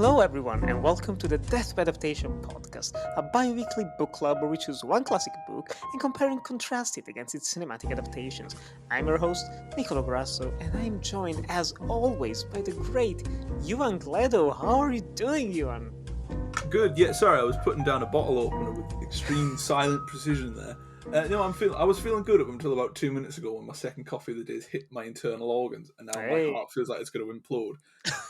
Hello, everyone, and welcome to the Death by Adaptation podcast, a bi-weekly book club where we choose one classic book and compare and contrast it against its cinematic adaptations. I'm your host, Nicolas Grasso, and I'm joined, as always, by the great Ewan Gleadow. How are you doing, Ewan? Good. Yeah, sorry, I was putting down a bottle opener with extreme silent precision there. I was feeling good up until about 2 minutes ago when my second coffee of the day hit my internal organs, and now my Hey. heart feels like it's going to implode.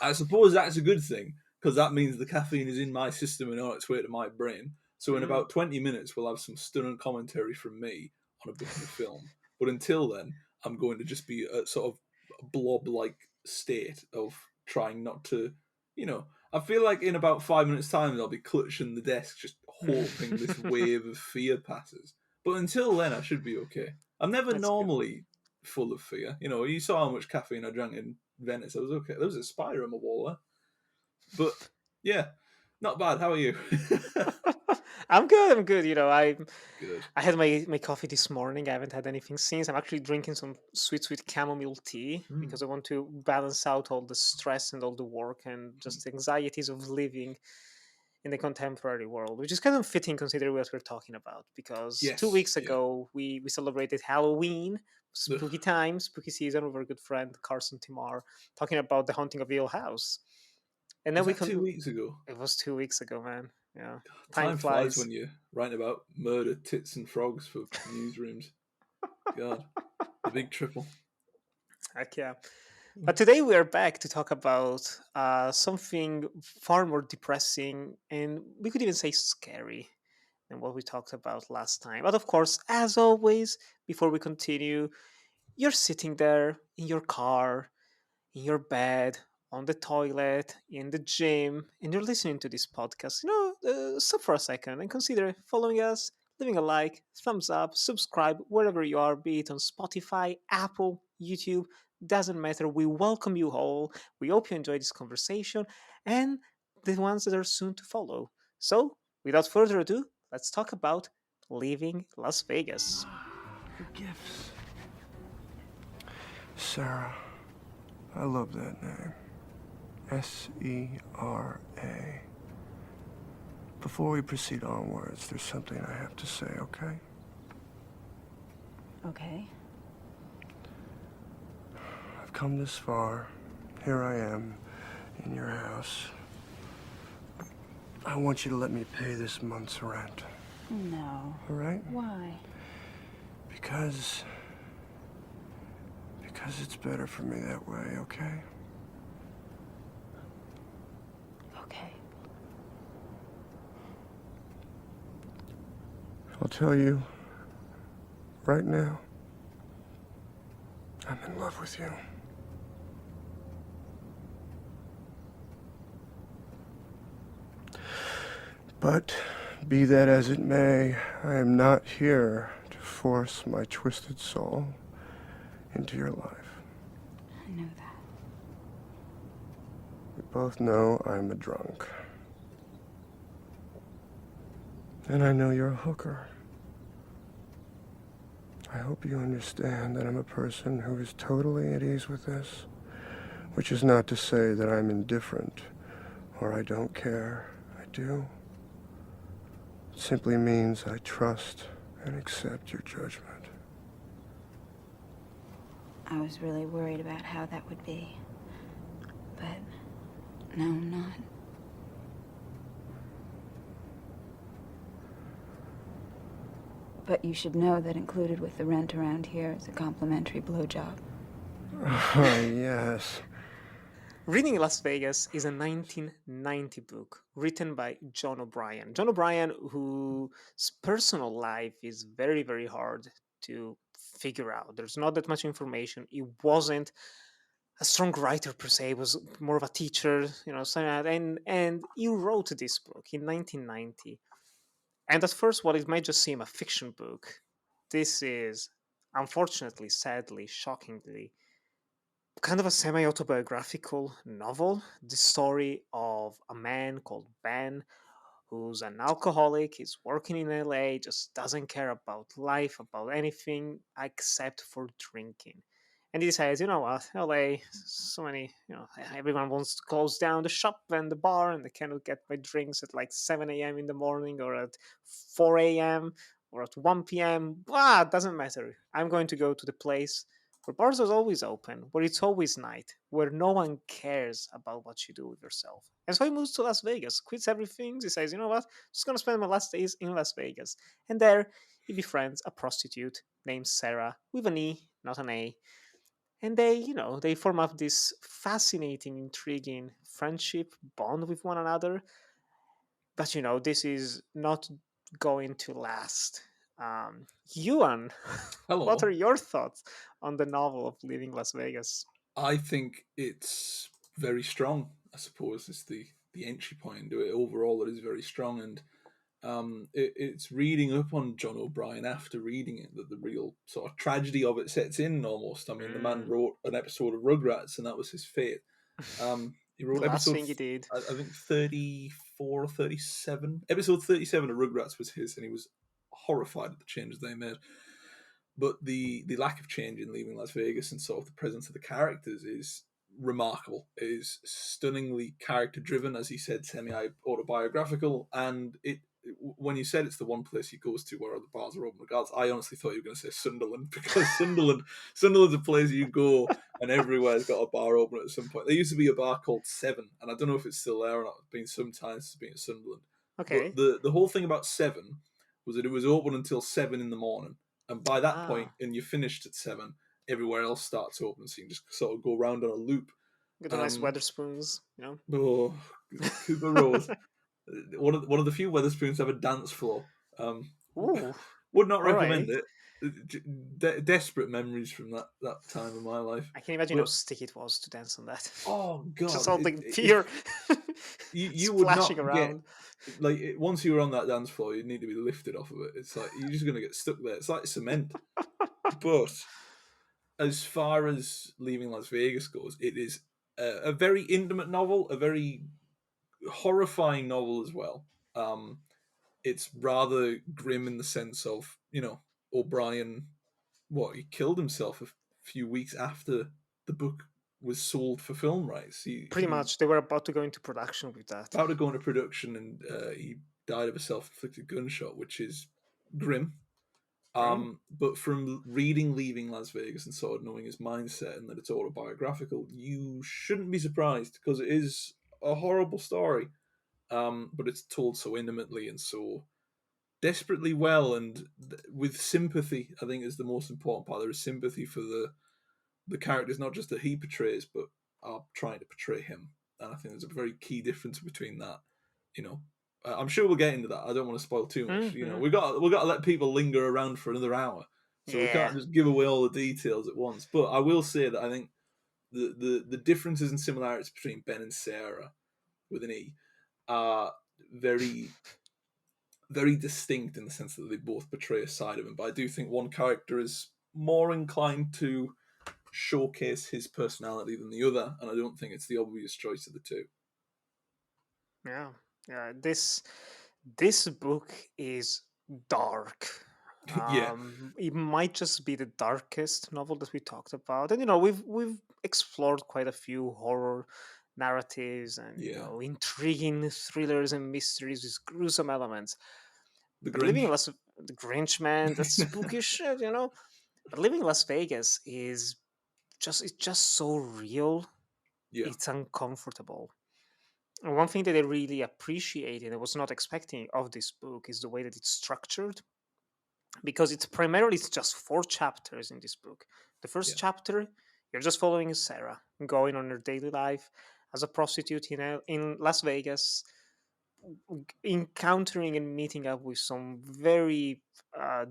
I suppose that's a good thing because that means the caffeine is in my system and on its way to my brain. So in about 20 minutes, we'll have some stunning commentary from me on a book and a film. But until then, I'm going to just be a sort of blob-like state of trying not to, I feel like in about 5 minutes' time, I'll be clutching the desk, just hoping this wave of fear passes. But until then, I should be okay. I'm never That's good. normally full of fear. You know, you saw how much caffeine I drank in Venice. I was okay. There was a spider on my wall there. But yeah, not bad. How are you? I'm good. Good. I had my coffee this morning. I haven't had anything since. I'm actually drinking some sweet chamomile tea because I want to balance out all the stress and all the work and just the anxieties of living in the contemporary world, which is kind of fitting considering what we're talking about. Because 2 weeks Yes. Yeah. ago we celebrated Halloween, spooky Ugh. time, spooky season with our good friend Carson Timar, talking about the haunting of Hill House. And then Was that 2 weeks ago? it was 2 weeks ago, man. Yeah. Time Time flies flies. when you're writing about murder, tits, and frogs for newsrooms. God, the big triple. Heck yeah. But today we are back to talk about something far more depressing and we could even say scary than what we talked about last time. But of course, as always, before we continue, you're sitting there in your car, in your bed, on the toilet, in the gym, and you're listening to this podcast. Stop for a second and consider following us, leaving a like, thumbs up, subscribe wherever you are, be it on Spotify, Apple, YouTube. Doesn't matter. We welcome you all. We hope you enjoy this conversation and the ones that are soon to follow. So, without further ado, let's talk about leaving Las Vegas. Your gifts. Sarah. I love that name. S-E-R-A. Before we proceed onwards, there's something I have to say, okay? Okay. I've come this far. Here I am, in your house. I want you to let me pay this month's rent. No. All right? Why? Because it's better for me that way, okay? Okay. I'll tell you, right now, I'm in love with you. But, be that as it may, I am not here to force my twisted soul into your life. I know that. We both know I'm a drunk. And I know you're a hooker. I hope you understand that I'm a person who is totally at ease with this, which is not to say that I'm indifferent or I don't care. I do. It simply means I trust and accept your judgment. I was really worried about how that would be. But no, I'm not. But you should know that included with the rent around here is a complimentary blowjob. Oh, yes. Reading Las Vegas is a 1990 book written by John O'Brien. John O'Brien, whose personal life is very, very hard to figure out. There's not that much information. He wasn't a strong writer per se. He was more of a teacher, and he wrote this book in 1990. And at first, while it might just seem a fiction book, this is, unfortunately, sadly, shockingly, kind of a semi-autobiographical novel. The story of a man called Ben, who's an alcoholic. He's working in LA, just doesn't care about life, about anything except for drinking. And he decides, you know what, LA, so many, everyone wants to close down the shop and the bar, and they cannot get my drinks at like 7 a.m. in the morning or at 4 a.m. or at 1 p.m. It doesn't matter. I'm going to go to the place where bars are always open, where it's always night, where no one cares about what you do with yourself. And so he moves to Las Vegas, quits everything. He says, you know what, just going to spend my last days in Las Vegas. And there he befriends a prostitute named Sarah with an E, not an A. And they form up this fascinating, intriguing friendship bond with one another. But this is not going to last. Ewan, what are Hello. your thoughts on the novel of Leaving Las Vegas? I think it's very strong. I suppose is the entry point into it. Overall, it is very strong, and it's reading up on John O'Brien after reading it that the real sort of tragedy of it sets in. Almost, I mean, the man Mm. wrote an episode of Rugrats, and that was his fate. He The wrote last episode, thing he did. I think 34 or 37. Episode 37 of Rugrats was his, and he was horrified at the changes they made. But the lack of change in Leaving Las Vegas and sort of the presence of the characters is remarkable. It is stunningly character driven, as he said, semi autobiographical, and it. When you said it's the one place he goes to where all the bars are open, regardless, I honestly thought you were going to say Sunderland because Sunderland's a place you go and everywhere's got a bar open at some point. There used to be a bar called Seven, and I don't know if it's still there or not. It's been some time since it's been at Sunderland. But Okay. the whole thing about Seven was that it was open until 7 in the morning, and by that point, Ah, and you finished at 7, everywhere else starts open, so you can just sort of go around on a loop. get the nice Um, Weatherspoons. oh, Cooper Road, one of the few Weatherspoons have a dance floor. Um, Ooh, would not all recommend right. it. Desperate memories from that time of my life. I can imagine how But sticky it was to dance on that. oh Just god, all the beer you would splashing not get around. like once you were on that dance floor, you'd need to be lifted off of it. It's like you're just gonna get stuck there. It's like cement. But as far as Leaving Las Vegas goes, it is a very intimate novel, a very horrifying novel as well. Um, it's rather grim in the sense of O'Brien. What, he killed himself a few weeks after the book was sold for film rights. Pretty He much, they were about to go into production with that. about to go into production, and he died of a self-inflicted gunshot, which is grim. Oh, But from reading Leaving Las Vegas and sort of knowing his mindset and that it's autobiographical, you shouldn't be surprised because it is a horrible story. But it's told so intimately and so desperately well, and with sympathy. I think is the most important part. There is sympathy for the characters, not just that he portrays, but are trying to portray him. And I think there's a very key difference between that. You know, I'm sure we'll get into that. I don't want to spoil too much. mm-hmm. We got to let people linger around for another hour, so we Yeah. can't just give away all the details at once. But I will say that I think the differences and similarities between Ben and Sarah with an E are very very distinct in the sense that they both portray a side of him. But I do think one character is more inclined to showcase his personality than the other, and I don't think it's the obvious choice of the two. Yeah. Yeah. This book is dark. Yeah, It might just be the darkest novel that we talked about, and we've explored quite a few horror narratives and yeah. intriguing thrillers and mysteries with gruesome elements. The But living in Grinch. The Grinch, man, that's spooky shit. But living in Las Vegas is it's just so real. Yeah, It's uncomfortable. And one thing that I really appreciate and I was not expecting of this book is the way that it's structured, because it's just 4 chapters in this book. The first yeah, chapter, you're just following Sarah going on her daily life as a prostitute in Las Vegas, encountering and meeting up with some very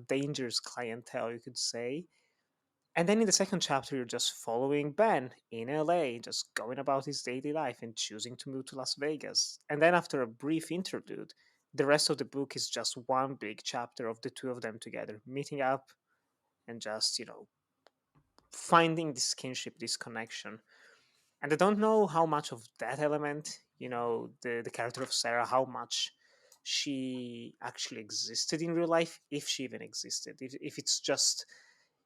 dangerous clientele, you could say. And then in the second chapter, you're just following Ben in LA, just going about his daily life and choosing to move to Las Vegas. And then after a brief interlude, the rest of the book is just one big chapter of the two of them together, meeting up and just, finding this kinship, this connection. And I don't know how much of that element, the character of Sarah, how much she actually existed in real life, if she even existed, if it's just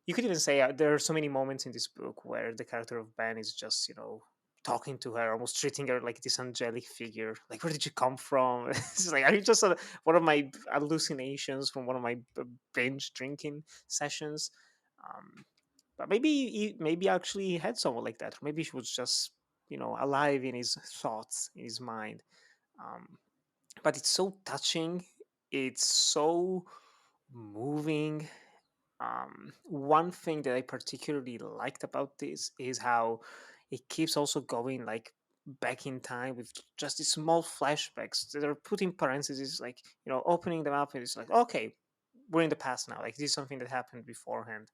you could even say there are so many moments in this book where the character of Ben is just, talking to her, almost treating her like this angelic figure. Like, where did you come from? It's like, are you just one of my hallucinations from one of my binge drinking sessions? But maybe maybe actually he had someone like that. Maybe she was just, alive in his thoughts, in his mind. Um, but it's so touching. It's so moving. One thing that I particularly liked about this is how it keeps also going like back in time with just these small flashbacks that are put in parentheses, like, opening them up and it's like, okay, we're in the past now. Like, this is something that happened beforehand.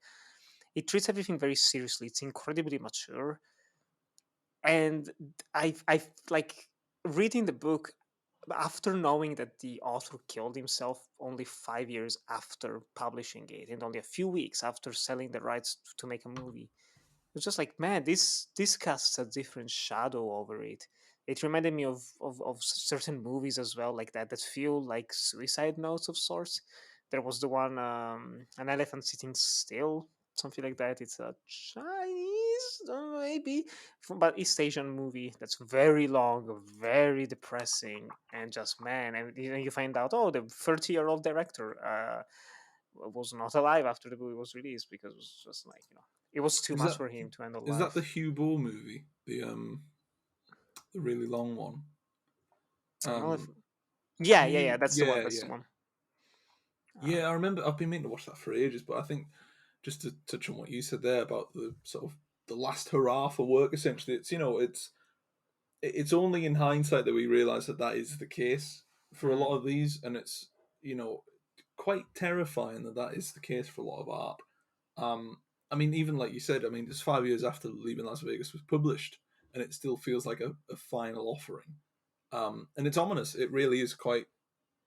It treats everything very seriously. It's incredibly mature, and I like reading the book after knowing that the author killed himself only 5 years after publishing it and only a few weeks after selling the rights to make a movie. It's just like, man, this casts a different shadow over it. It reminded me of certain movies as well, like that feel like suicide notes of sorts. There was the one, An Elephant Sitting Still, something like that. It's a Chinese, maybe, but East Asian movie that's very long, very depressing, and just, man, and you find out, oh, the 30-year-old director was not alive after the movie was released because it was just like, it was too Is much that for him to end is that the life. Hugh Ball movie? The really long one. I don't know if, Um, yeah, that's the one. yeah, That's the yeah, one. yeah. I remember. I've been meaning to watch that for ages, but I think just to touch on what you said there about the sort of the last hurrah for work. Essentially, it's only in hindsight that we realise that that is the case for a Mm, lot of these, and it's you know quite terrifying that that is the case for a lot of art. I mean, even like you said, I mean, it's 5 years after Leaving Las Vegas was published, and it still feels like a final offering. And it's ominous. It really is quite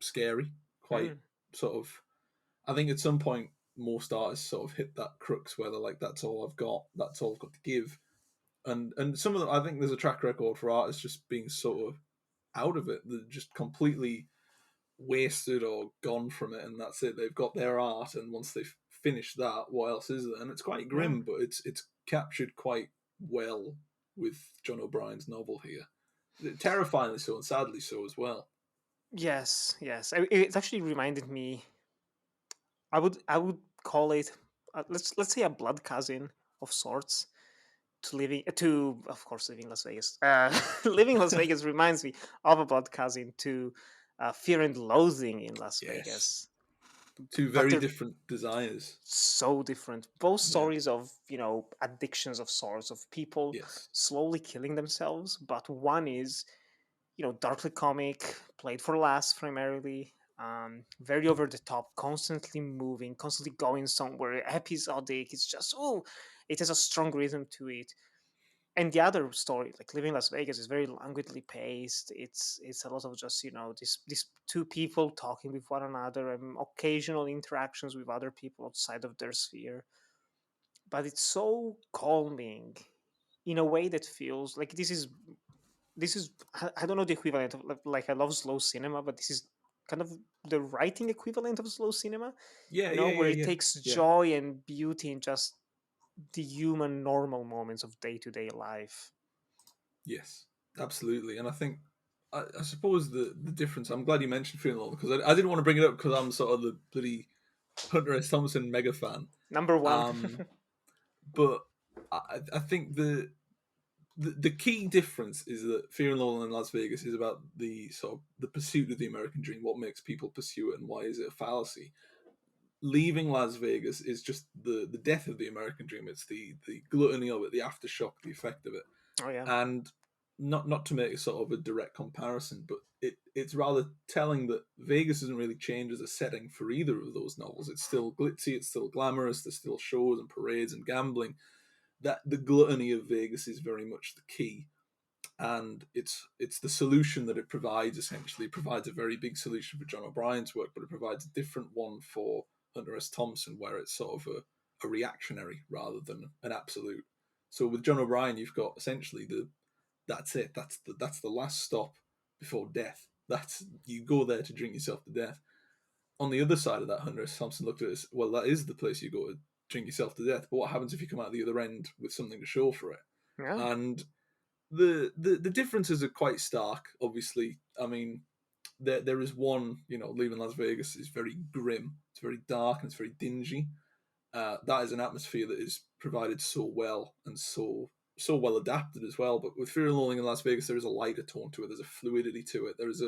scary, quite mm, sort of. I think at some point most artists sort of hit that crux where they're like, "That's all I've got. That's all I've got to give." And some of them, I think there's a track record for artists just being sort of out of it, they're just completely wasted or gone from it, and that's it. They've got their art, and once they've finished that, what else is there? And it's quite yeah. grim, but it's captured quite well with John O'Brien's novel here, terrifyingly so, and sadly so as well. Yes, yes. It actually reminded me. I would call it, let's say, a blood cousin of sorts to living to, of course, living Las Vegas. Living Las Vegas reminds me of a blood cousin to Fear and Loathing in Las Yes, Vegas, two but very they're different designers. so different. Both Yeah. stories of, addictions of sorts, of people Yes. slowly killing themselves, but one is, darkly comic, played for laughs primarily, very over the top, constantly moving, constantly going somewhere, episodic. It's just, oh, it has a strong rhythm to it. And the other story, like Living Las Vegas, is very languidly paced. It's a lot of just, these two people talking with one another and occasional interactions with other people outside of their sphere. But it's so calming in a way that feels like this is I don't know the equivalent of, like, I love slow cinema, but this is kind of the writing equivalent of slow cinema, Yeah. where Yeah. it Yeah. takes Yeah. joy and beauty in just the human normal moments of day-to-day life. Yes. Absolutely. And I think I suppose the difference. I'm glad you mentioned Fear and Loathing because I didn't want to bring it up because I'm sort of the bloody Hunter S. Thompson mega fan. Number one. Um, but I think the key difference is that Fear and Loathing in Las Vegas is about the sort of the pursuit of the American dream, what makes people pursue it, and why is it a fallacy. Leaving Las Vegas is just the death of the American dream. It's the gluttony of it, the aftershock, the effect of it, Oh yeah. and not to make a sort of a direct comparison, but it's rather telling that Vegas doesn't really change as a setting for either of those novels. It's still glitzy, it's still glamorous, there's still shows and parades and gambling. That the gluttony of Vegas is very much the key, and it's the solution that it provides. Essentially, it provides a very big solution for John O'Brien's work, but it provides a different one for Hunter S. Thompson, where it's sort of a reactionary rather than an absolute. So with John O'Brien, you've got essentially that's it. That's the last stop before death. That's you go there to drink yourself to death. On the other side of that, Hunter S. Thompson looked at it as well. That is the place you go drink yourself to death. But what happens if you come out the other end with something to show for it? Yeah. And the differences are quite stark. Obviously, I mean, there is one. Leaving Las Vegas is very grim. It's very dark and it's very dingy. That is an atmosphere that is provided so well and so well adapted as well. But with Fear and Loathing in Las Vegas, there is a lighter tone to it. There's a fluidity to it. There is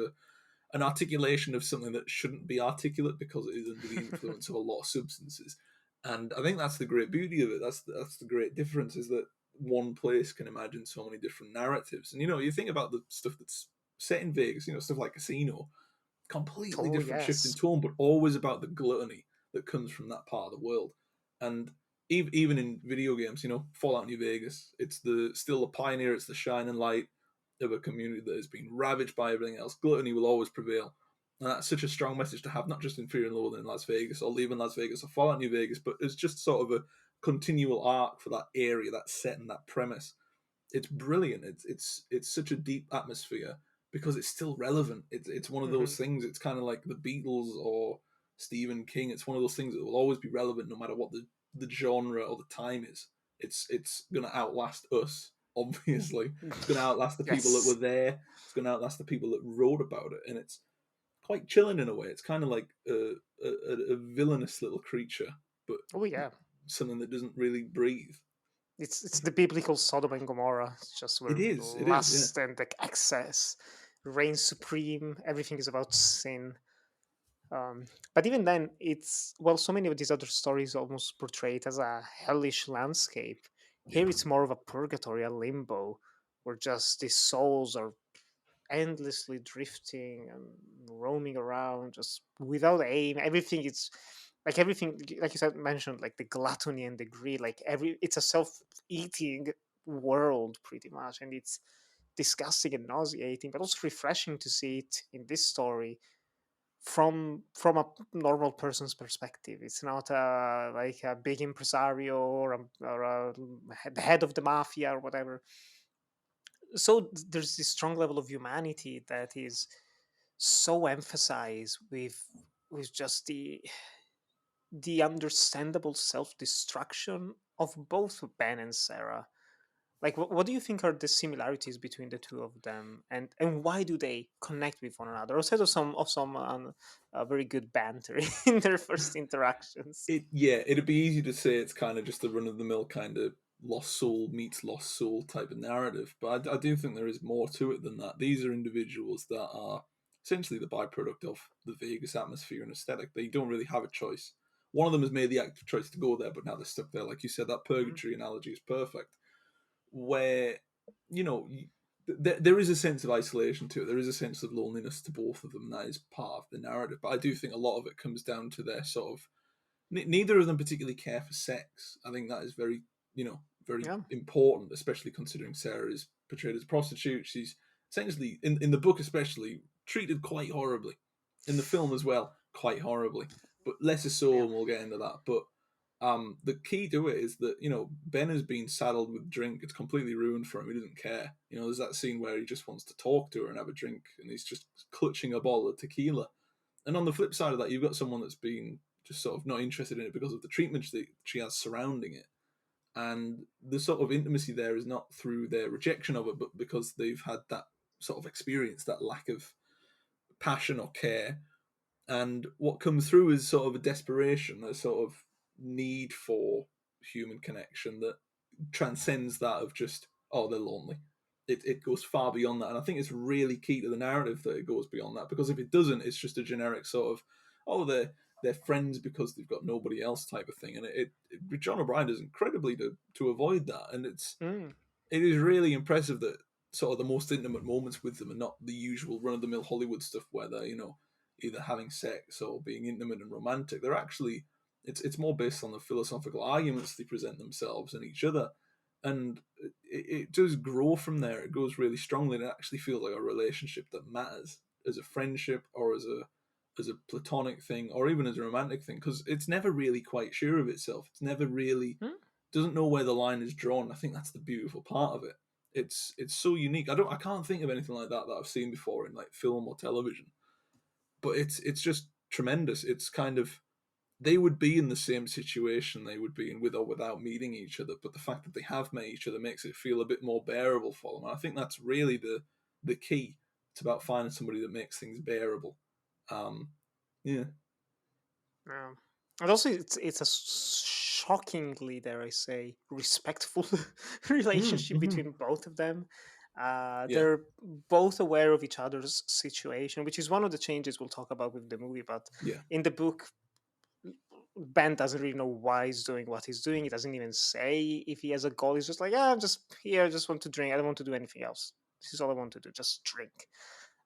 an articulation of something that shouldn't be articulate because it is under the influence of a lot of substances. And I think that's the great beauty of it. That's the great difference, is that one place can imagine so many different narratives. And you think about the stuff that's set in Vegas, stuff like Casino, completely Oh, different shift in yes. tone, but always about the gluttony that comes from that part of the world. And even in video games, Fallout New Vegas, it's still the pioneer, it's the shining light of a community that has been ravaged by everything else. Gluttony will always prevail. And that's such a strong message to have, not just in Fear and Loathing in Las Vegas or Leaving Las Vegas or Fallout New Vegas, but it's just sort of a continual arc for that area, that set and that premise. It's brilliant. It's such a deep atmosphere because it's still relevant. It's one of those things. It's kind of like the Beatles or Stephen King. It's one of those things that will always be relevant no matter what the genre or the time is. It's going to outlast us, obviously. It's going to outlast the people that Yes. were there. It's going to outlast the people that wrote about it. And it's quite chilling in a way. It's kind of like a villainous little creature, but Oh, yeah. something that doesn't really breathe. It's the biblical Sodom and Gomorrah. It's just where It is, yeah. lust and like excess reigns supreme. Everything is about sin. But even then, so many of these other stories almost portray it as a hellish landscape. Here, it's more of a purgatory, a limbo, where just these souls are endlessly drifting and roaming around, just without aim. Everything, like you said, mentioned, like the gluttony and the greed. It's a self-eating world, pretty much, and it's disgusting and nauseating, but also refreshing to see it in this story from a normal person's perspective. It's not like a big impresario or the head of the mafia or whatever. So there's this strong level of humanity that is so emphasized with just the understandable self-destruction of both Ben and Sarah. Like, what do you think are the similarities between the two of them, and why do they connect with one another? Aside of some very good banter in their first interactions. It'd be easy to say it's kind of just a run of the mill kind of lost soul meets lost soul type of narrative, but I do think there is more to it than that. These are individuals that are essentially the byproduct of the Vegas atmosphere and aesthetic. They don't really have a choice. One of them has made the active choice to go there, but now they're stuck there. Like you said, that purgatory analogy is perfect. Where there is a sense of isolation to it. There is a sense of loneliness to both of them. That is part of the narrative. But I do think a lot of it comes down to their sort of neither of them particularly care for sex. I think that is very very Yeah. important, especially considering Sarah is portrayed as a prostitute. She's essentially in the book especially treated quite horribly. In the film as well, quite horribly. But less so, Yeah. and we'll get into that. But the key to it is that Ben has been saddled with drink. It's completely ruined for him. He doesn't care. There's that scene where he just wants to talk to her and have a drink, and he's just clutching a bottle of tequila. And on the flip side of that, you've got someone that's been just sort of not interested in it because of the treatment she has surrounding it. And the sort of intimacy there is not through their rejection of it, but because they've had that sort of experience, that lack of passion or care. And what comes through is sort of a desperation, a sort of need for human connection that transcends that of just, oh, they're lonely. It goes far beyond that. And I think it's really key to the narrative that it goes beyond that, because if it doesn't, it's just a generic sort of, oh, they're friends because they've got nobody else type of thing. And John O'Brien does incredibly to avoid that. And it is really impressive that sort of the most intimate moments with them are not the usual run-of-the-mill Hollywood stuff where they're, either having sex or being intimate and romantic. They're actually, it's more based on the philosophical arguments they present themselves and each other. And it does grow from there. It goes really strongly, and it actually feels like a relationship that matters as a friendship or as a platonic thing or even as a romantic thing, because it's never really quite sure of itself. It's never really doesn't know where the line is drawn. I think that's the beautiful part of it. It's so unique. I can't think of anything like that I've seen before in like film or television. But it's just tremendous. It's kind of they would be in the same situation they would be in with or without meeting each other. But the fact that they have met each other makes it feel a bit more bearable for them. And I think that's really the key. It's about finding somebody that makes things bearable. Yeah. Yeah. And also, it's a shockingly, dare I say, respectful relationship Mm-hmm. between both of them. Yeah. They're both aware of each other's situation, which is one of the changes we'll talk about with the movie. But Yeah. in the book, Ben doesn't really know why he's doing what he's doing. He doesn't even say if he has a goal. He's just like, yeah, I'm just here. I just want to drink. I don't want to do anything else. This is all I want to do. Just drink.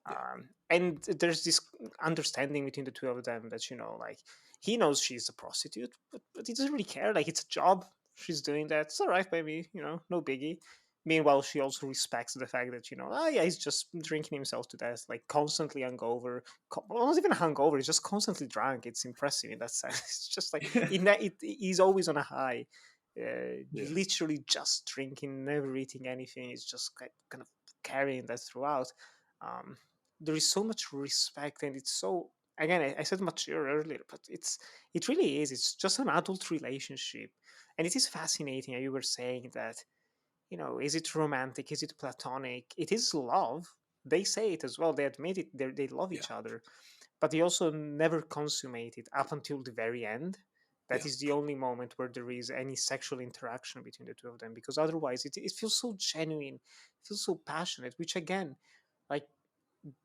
Yeah. And there's this understanding between the two of them that, like, he knows she's a prostitute, but he doesn't really care. Like, it's a job. She's doing that. It's all right, baby. No biggie. Meanwhile, she also respects the fact that, oh yeah, he's just drinking himself to death, like constantly hungover. Well, not even hungover. He's just constantly drunk. It's impressive in that sense. It's just like he's always on a high. Yeah. Literally just drinking, never eating anything. He's just kind of carrying that throughout. Um, there is so much respect, and it's so, again, I said mature earlier, but it really is. It's just an adult relationship, and it is fascinating how you were saying that, is it romantic, is it platonic? It is love. They say it as well. They admit it. They love Yeah. each other, but they also never consummate it up until the very end. That Yeah. is the only moment where there is any sexual interaction between the two of them, because otherwise it feels so genuine, it feels so passionate, which, again, like,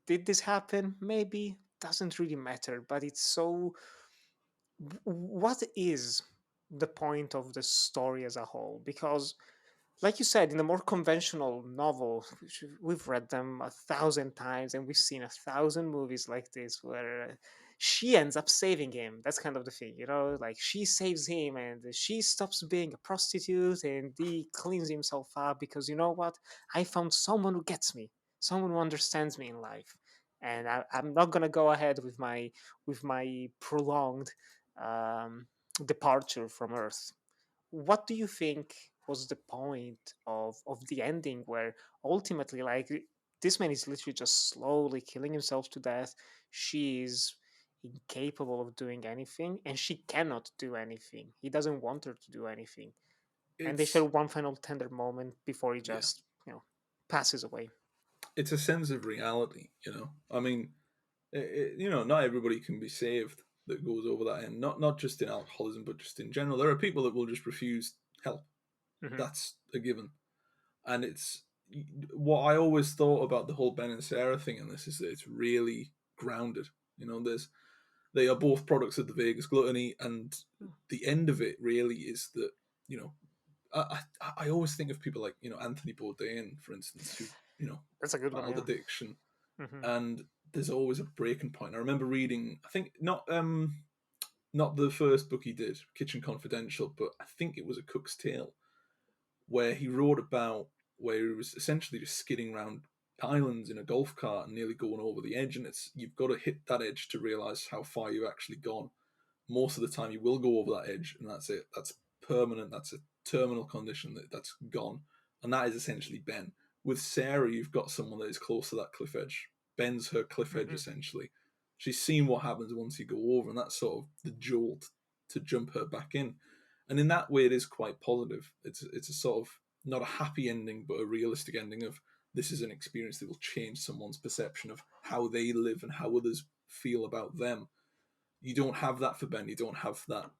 did this happen? Maybe. Doesn't really matter, but it's so. What is the point of the story as a whole? Because, like you said, in a more conventional novel, which we've read them 1,000 times, and we've seen 1,000 movies like this, where she ends up saving him. That's kind of the thing, like, she saves him, and she stops being a prostitute, and he cleans himself up because, you know what? I found someone who gets me, someone who understands me in life, and I'm not gonna go ahead with my prolonged um, departure from Earth. What do you think was the point of the ending, where ultimately, like, this man is literally just slowly killing himself to death? She is incapable of doing anything, and she cannot do anything. He doesn't want her to do anything, and they share It's one final tender moment before he yeah. just passes away. It's a sense of reality. I mean, not everybody can be saved that goes over that end. Not just in alcoholism, but just in general. There are people that will just refuse help. Hmm. That's a given. And it's what I always thought about the whole Ben and Sarah thing in this is that it's really grounded. They are both products of the Vegas gluttony, and the end of it really is that you know I always think of people like Anthony Bourdain, for instance, who That's a good one, battled yeah. addiction, Hmm. and there's always a breaking point. I remember reading, I think not the first book he did, Kitchen Confidential, but I think it was A Cook's Tale, where he wrote about where he was essentially just skidding around islands in a golf cart and nearly going over the edge, and you've got to hit that edge to realize how far you've actually gone. Most of the time you will go over that edge, and that's it. That's permanent. That's a terminal condition that's gone, and that is essentially Ben. With Sarah, you've got someone that is close to that cliff edge. Ben's her cliff edge, Hmm. essentially. She's seen what happens once you go over, and that's sort of the jolt to jump her back in. And in that way, it is quite positive. It's a sort of not a happy ending, but a realistic ending of this is an experience that will change someone's perception of how they live and how others feel about them. You don't have that for Ben. You don't have that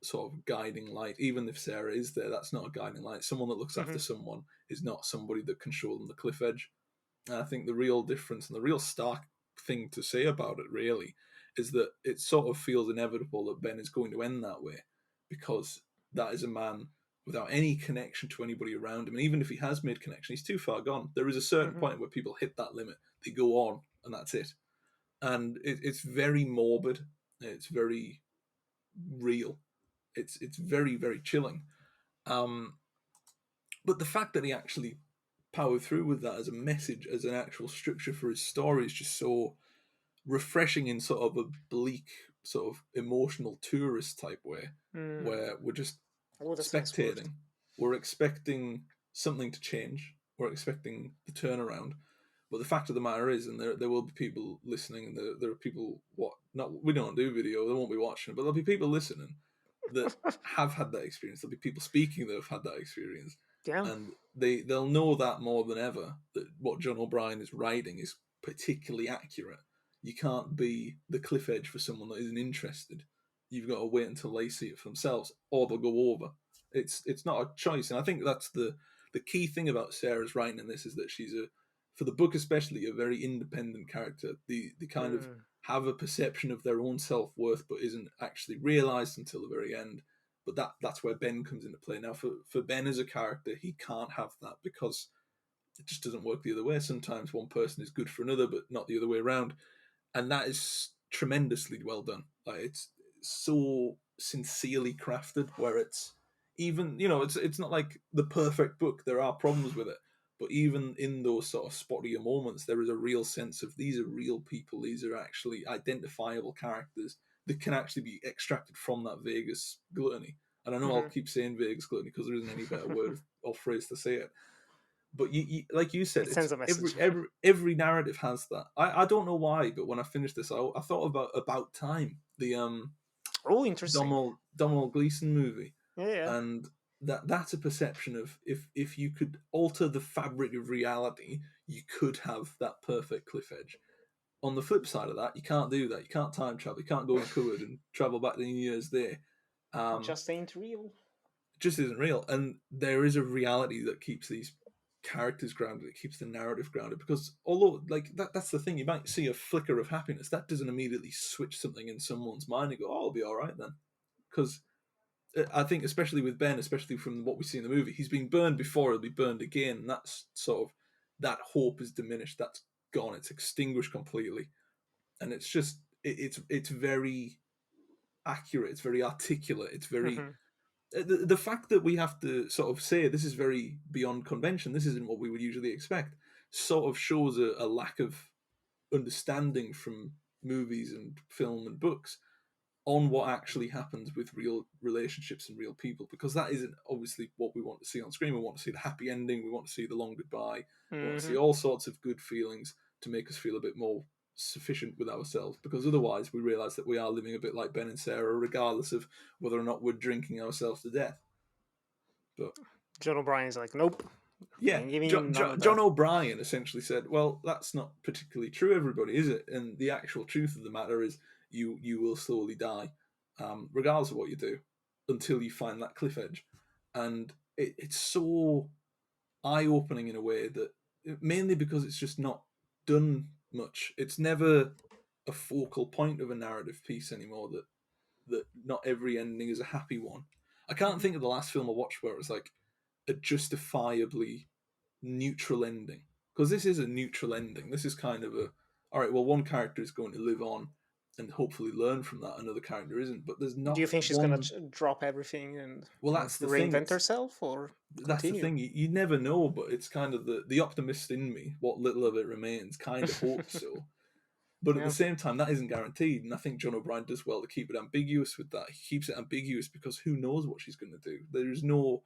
sort of guiding light. Even if Sarah is there, that's not a guiding light. Someone that looks after Hmm. someone is not somebody that can show them the cliff edge. And I think the real difference and the real stark thing to say about it really is that it sort of feels inevitable that Ben is going to end that way, because that is a man without any connection to anybody around him. And even if he has made connection, he's too far gone. There is a certain Hmm. point where people hit that limit, they go on, and that's it. And it's very morbid. It's very real. It's very very chilling. Um, but the fact that he actually powered through with that as a message, as an actual structure for his story, is just so refreshing in sort of a bleak, sort of emotional tourist type way, Mm. where we're just Oh, that's a nice word. spectating. We're expecting something to change. We're expecting the turnaround. But the fact of the matter is, and there will be people listening, and there are people we don't do video, they won't be watching, but there'll be people listening that have had that experience. There'll be people speaking that have had that experience, Yeah. and they'll know that more than ever, that what John O'Brien is writing is particularly accurate. You can't be the cliff edge for someone that isn't interested. You've got to wait until they see it for themselves, or they'll go over. It's not a choice, and I think that's the key thing about Sarah's writing in this, is that she's for the book especially, a very independent character. They kind of have a perception of their own self-worth, but isn't actually realised until the very end. But that's where Ben comes into play. Now, for Ben as a character, he can't have that, because it just doesn't work the other way. Sometimes one person is good for another, but not the other way around. And that is tremendously well done. Like, it's so sincerely crafted, where it's even, it's not like the perfect book. There are problems with it. But even in those sort of spottier moments, there is a real sense of, these are real people. These are actually identifiable characters that can actually be extracted from that Vegas gluttony. And I know I'll keep saying Vegas gluttony because there isn't any better word or phrase to say it. But you like you said, It sends a message. every narrative has that. I don't know why, but when I finished this, I thought about Time, the Interesting. Domhnall Gleeson movie, Yeah. and that's a perception of, if you could alter the fabric of reality, you could have that perfect cliff edge. On the flip side of that, you can't do that. You can't time travel. You can't go in cupboard and travel back to New Year's Day. Just ain't real. Just isn't real. And there is a reality that keeps these characters grounded, it keeps the narrative grounded, because although, like, that's the thing, you might see a flicker of happiness, that doesn't immediately switch something in someone's mind and go, oh, I'll be all right then. Because I think, especially with Ben, especially from what we see in the movie, he's been burned before, he'll be burned again, and that's sort of, that hope is diminished, that's gone, it's extinguished completely. And it's just, it's very accurate, it's very articulate, it's very the fact that we have to sort of say this is very beyond convention, this isn't what we would usually expect, sort of shows a lack of understanding from movies and film and books on what actually happens with real relationships and real people, because that isn't obviously what we want to see on screen. We want to see the happy ending, we want to see the long goodbye, we want to see all sorts of good feelings to make us feel a bit more sufficient with ourselves, because otherwise we realise that we are living a bit like Ben and Sarah, regardless of whether or not we're drinking ourselves to death. But John O'Brien's like, nope. yeah, John O'Brien essentially said, well, that's not particularly true, everybody, is it? And the actual truth of the matter is, you will slowly die, regardless of what you do, until you find that cliff edge. And it's so eye-opening in a way that, mainly because it's just not done much. It's never a focal point of a narrative piece anymore, that not every ending is a happy one. I can't think of the last film I watched where it was like a justifiably neutral ending, because this is a neutral ending. This is kind of all right, well, one character is going to live on and hopefully learn from that, another character isn't. But there's not. Do you think she's going to drop everything and that's the reinvent thing. herself, or that's continue? the thing. You never know, but it's kind of the optimist in me, what little of it remains, kind of hopes so. But at the same time, that isn't guaranteed, and I think John O'Brien does well to keep it ambiguous with that. He keeps it ambiguous because who knows what she's going to do. There's no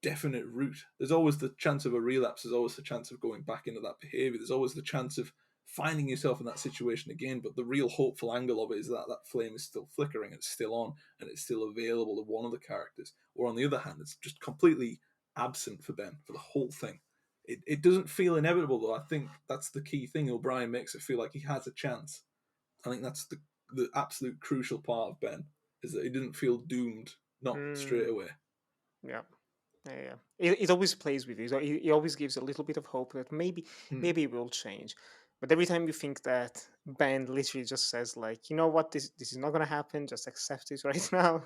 definite route. There's always the chance of a relapse. There's always the chance of going back into that behaviour. There's always the chance of finding yourself in that situation again. But the real hopeful angle of it is that that flame is still flickering, it's still on, and it's still available to one of the characters. Or on the other hand, it's just completely absent for Ben for the whole thing. It doesn't feel inevitable, though. I think that's the key thing. O'Brien makes it feel like he has a chance. I think that's the absolute crucial part of Ben, is that he didn't feel doomed, not straight away. Yeah. It always plays with you. So it always gives a little bit of hope that maybe it will change. But every time you think that, Ben literally just says, like, you know what, this is not going to happen. Just accept it right now.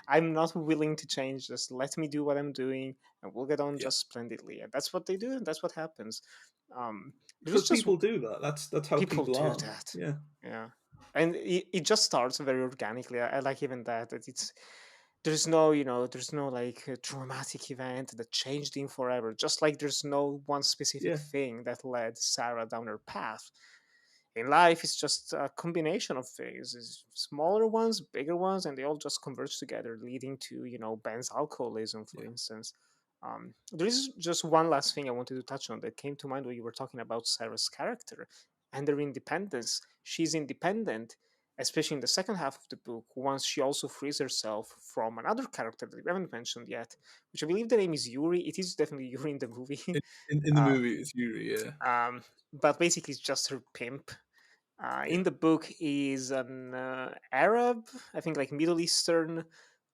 I'm not willing to change. Just let me do what I'm doing, and we'll get on just splendidly. And that's what they do, and that's what happens. Because people do that. That's how people do are. that. Yeah. And it just starts very organically. I like even that it's. There's no, like a dramatic event that changed him forever. Just like there's no one specific thing that led Sarah down her path. In life, it's just a combination of things. It's smaller ones, bigger ones, and they all just converge together, leading to, Ben's alcoholism, for instance. There is just one last thing I wanted to touch on that came to mind when you were talking about Sarah's character and her independence. She's independent, especially in the second half of the book, once she also frees herself from another character that we haven't mentioned yet, which I believe the name is Yuri. It is definitely Yuri in the movie. In the uh, movie, it's Yuri, yeah. but basically, it's just her pimp. Yeah. In the book, is an Arab, I think, like Middle Eastern,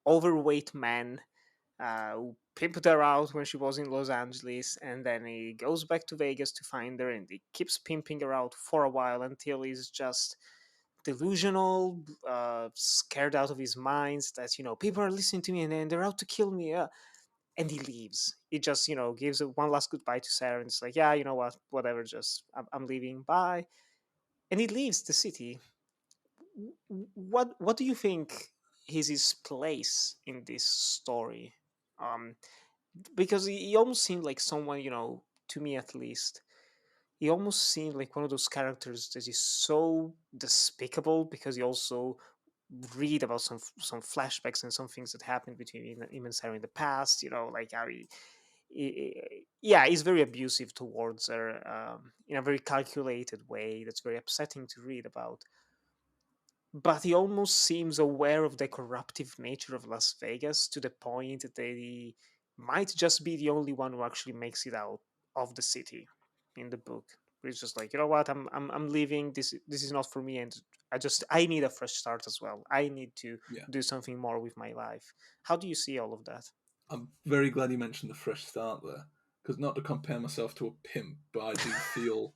overweight man who pimped her out when she was in Los Angeles, and then he goes back to Vegas to find her, and he keeps pimping her out for a while until he's just delusional, scared out of his mind that people are listening to me and they're out to kill me. And he leaves. He just gives one last goodbye to Sarah, and it's like, yeah, you know what, whatever, just I'm leaving, bye. And he leaves the city. What do you think is his place in this story? Um, because he almost seemed like someone, to me at least, he almost seemed like one of those characters that is so despicable because you also read about some flashbacks and some things that happened between him and Sarah in the past. Like how yeah, he's very abusive towards her in a very calculated way. That's very upsetting to read about. But he almost seems aware of the corruptive nature of Las Vegas to the point that he might just be the only one who actually makes it out of the city in the book. Where it's just like, you know what, I'm leaving. This is not for me, and I need a fresh start as well. I need to Yeah. do something more with my life. How do you see all of that? I'm very glad you mentioned the fresh start there, because not to compare myself to a pimp, but I do feel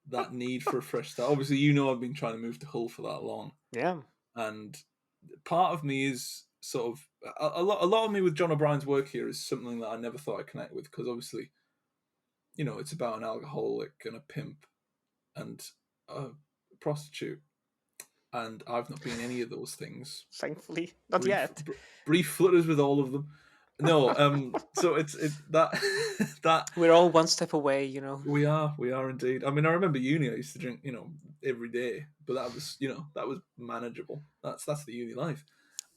that need for a fresh start. Obviously, I've been trying to move to Hull for that long, Yeah, and part of me is sort of a lot of me with John O'Brien's work here is something that I never thought I'd connect with, because obviously, it's about an alcoholic and a pimp and a prostitute, and I've not been any of those things. thankfully, not Brief, yet. brief flutters with all of them. No, so it's that that We're all one step away. we are indeed. I mean, I remember uni. I used to drink, every day, but that was manageable. That's the uni life.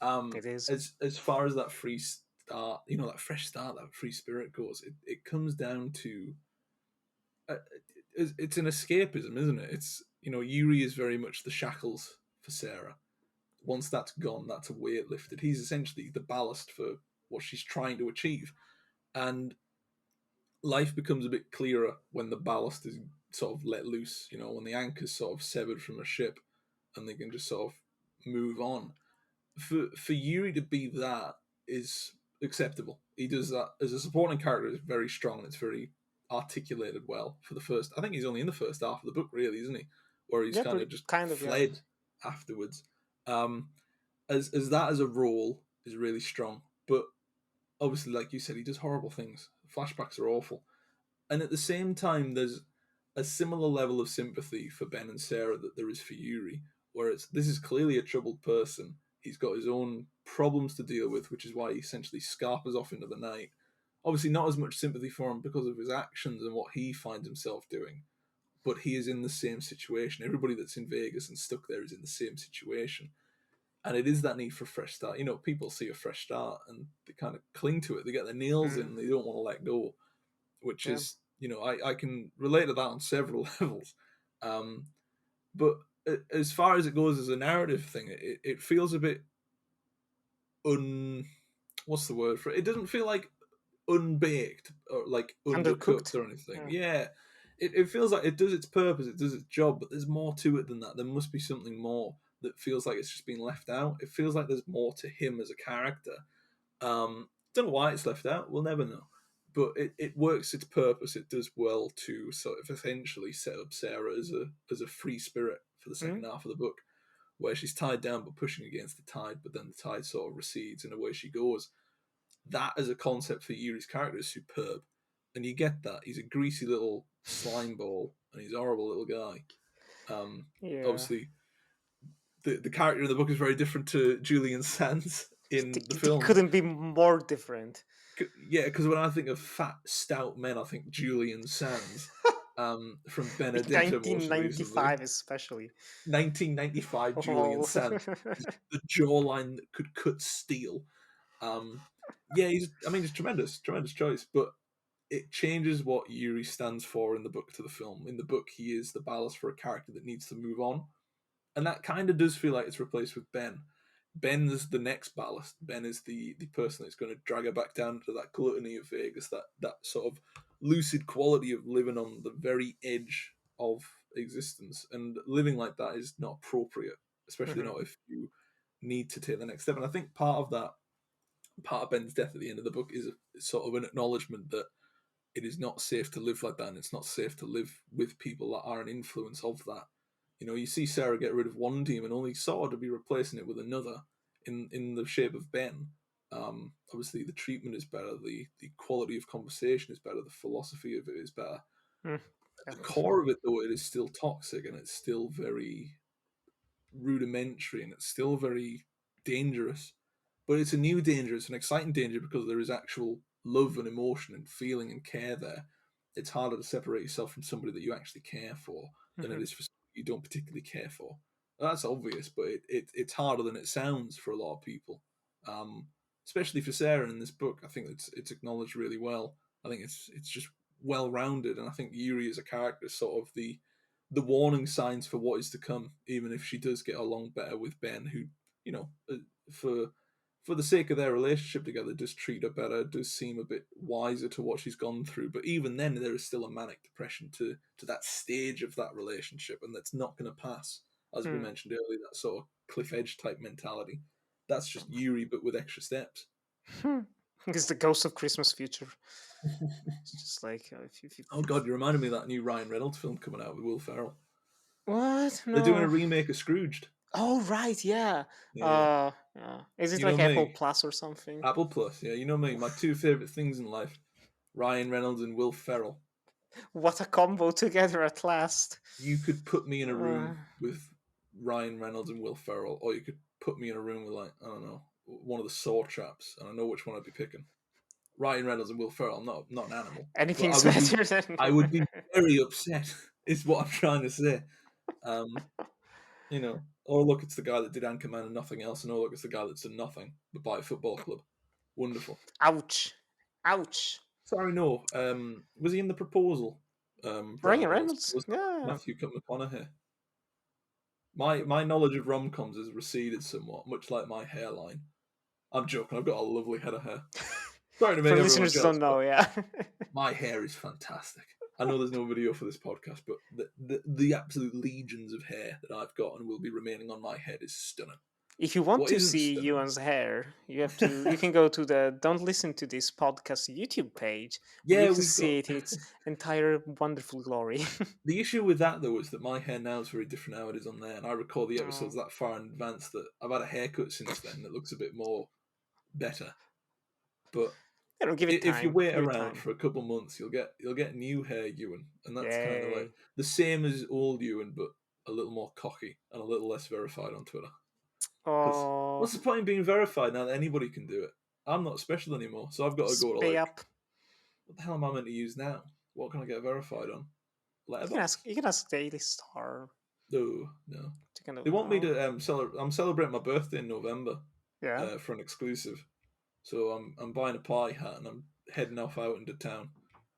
It is. As far as that free start, that fresh start, that free spirit goes, it comes down to uh, it's an escapism, isn't it? It's Yuri is very much the shackles for Sarah. Once that's gone, that's a weight lifted. He's essentially the ballast for what she's trying to achieve, and life becomes a bit clearer when the ballast is sort of let loose. When the anchor's sort of severed from a ship, and they can just sort of move on. For Yuri to be that is acceptable. He does that as a supporting character. Is very strong and it's very articulated well for the first. I think he's only in the first half of the book, really, isn't he? Where he's Yeah, kind of just kind of, yeah. fled afterwards. As that as a role is really strong, but obviously, like you said, he does horrible things. Flashbacks are awful, and at the same time, there's a similar level of sympathy for Ben and Sarah that there is for Yuri, where this is clearly a troubled person. He's got his own problems to deal with, which is why he essentially scarpers off into the night. Obviously, not as much sympathy for him because of his actions and what he finds himself doing, but he is in the same situation. Everybody that's in Vegas and stuck there is in the same situation. And it is that need for a fresh start. People see a fresh start and they kind of cling to it. They get their nails in. They don't want to let go, which Yeah. is, I can relate to that on several levels. But as far as it goes as a narrative thing, it feels a bit what's the word for it? It doesn't feel like unbaked or like undercooked Undercooked. or anything. Yeah. It feels like it does its purpose, it does its job, but there's more to it than that. There must be something more that feels like it's just been left out. It feels like there's more to him as a character. Don't know why it's left out. We'll never know. But it works its purpose. It does well to sort of essentially set up Sarah as a free spirit for the second half of the book, where she's tied down but pushing against the tide, but then the tide sort of recedes and away she goes. That as a concept for Yuri's character is superb. And you get that. He's a greasy little slime ball and he's a horrible little guy. Yeah. Obviously, the character in the book is very different to Julian Sands in the They film. couldn't be more different. Yeah, because when I think of fat, stout men, I think Julian Sands from Benedetta most 1995 recently. especially. 1995 Julian Sands. The jawline that could cut steel. Yeah, he's tremendous choice, but it changes what Yuri stands for in the book to the film. In the book, he is the ballast for a character that needs to move on, and that kind of does feel like it's replaced with Ben. Ben's the next ballast. Ben is the person that's going to drag her back down to that gluttony of Vegas, that sort of lucid quality of living on the very edge of existence. And living like that is not appropriate, especially Mhm. not if you need to take the next step. And I think part of Ben's death at the end of the book is sort of an acknowledgement that it is not safe to live like that, and it's not safe to live with people that are an influence of that. You know, you see Sarah get rid of one team and only sort of to be replacing it with another in the shape of Ben. Obviously, the treatment is better, the quality of conversation is better, the philosophy of it is better. Mm. At the core of it, though, it is still toxic and it's still very rudimentary and it's still very dangerous. But it's a new danger, it's an exciting danger because there is actual love and emotion and feeling and care there. It's harder to separate yourself from somebody that you actually care for than it Mhm. is for somebody you don't particularly care for. That's obvious, but it's harder than it sounds for a lot of people. Um, Especially for Sarah in this book, I think it's acknowledged really well. I think it's just well rounded, and I think Yuri as a character is sort of the warning signs for what is to come. Even if she does get along better with Ben, who you know for for the sake of their relationship together, does treat her better, does seem a bit wiser to what she's gone through. But even then, there is still a manic depression to that stage of that relationship, and that's not going to pass. As we Mm. mentioned earlier, that sort of cliff edge type mentality. That's just Yuri, but with extra steps. It's the ghost of Christmas future. It's just like Oh God, you reminded me of that new Ryan Reynolds film coming out with Will Ferrell. what? They're doing a No. remake of Scrooged. Oh right, yeah. Yeah, Yeah. Is it you know like Apple me, Plus or something? Apple Plus. Yeah, you know me. My two favorite things in life: Ryan Reynolds and Will Ferrell. What a combo together at last. You could put me in a Uh, room with Ryan Reynolds and Will Ferrell, or you could put me in a room with, like, I don't know, one of the Saw chaps, and I know which one I'd be picking. Ryan Reynolds and Will Ferrell. I'm not an animal, but Anything's better than. I would be very upset. Is what I'm trying to say. Um, you know, oh look, it's the guy that did Anchorman and nothing else, and oh look, it's the guy that's done nothing but buy a football club. Wonderful. Ouch. Ouch. Sorry, no. Was he in The Proposal? Ryan Ryan Reynolds Reynolds? was Yeah. Matthew McConaughey. My knowledge of rom-coms has receded somewhat, much like my hairline. I'm joking. I've got a lovely head of hair. Sorry to make For everyone listeners who jealous, don't but know, yeah. my hair is fantastic. I know there's no video for this podcast, but the absolute legions of hair that I've got and will be remaining on my head is stunning. If you want What to isn't see stunning? Ewan's hair, you can go to the Don't Listen to This podcast YouTube page where Yeah, you can we've got. see it in its entire wonderful glory. The issue with that, though, is that my hair now is very different how it is on there, and I record the Oh, episodes that far in advance that I've had a haircut since then that looks a bit more better. But give it if you time. wait Give it around time. for a couple months, you'll get new hair Ewan, and that's kind of like Yay. the same as old Ewan, but a little more cocky and a little less verified on Twitter. Because Oh, what's the point in being verified now that anybody can do it? I'm not special anymore, so I've got to go to, pay like, up. what the hell am I meant to use now? What can I get verified on? You can Letterbox? ask. You can ask Daily Star. No, no. To kind of They want me know. to I'm celebrating my birthday in November Yeah. for an exclusive. So I'm buying a party hat and I'm heading off out into town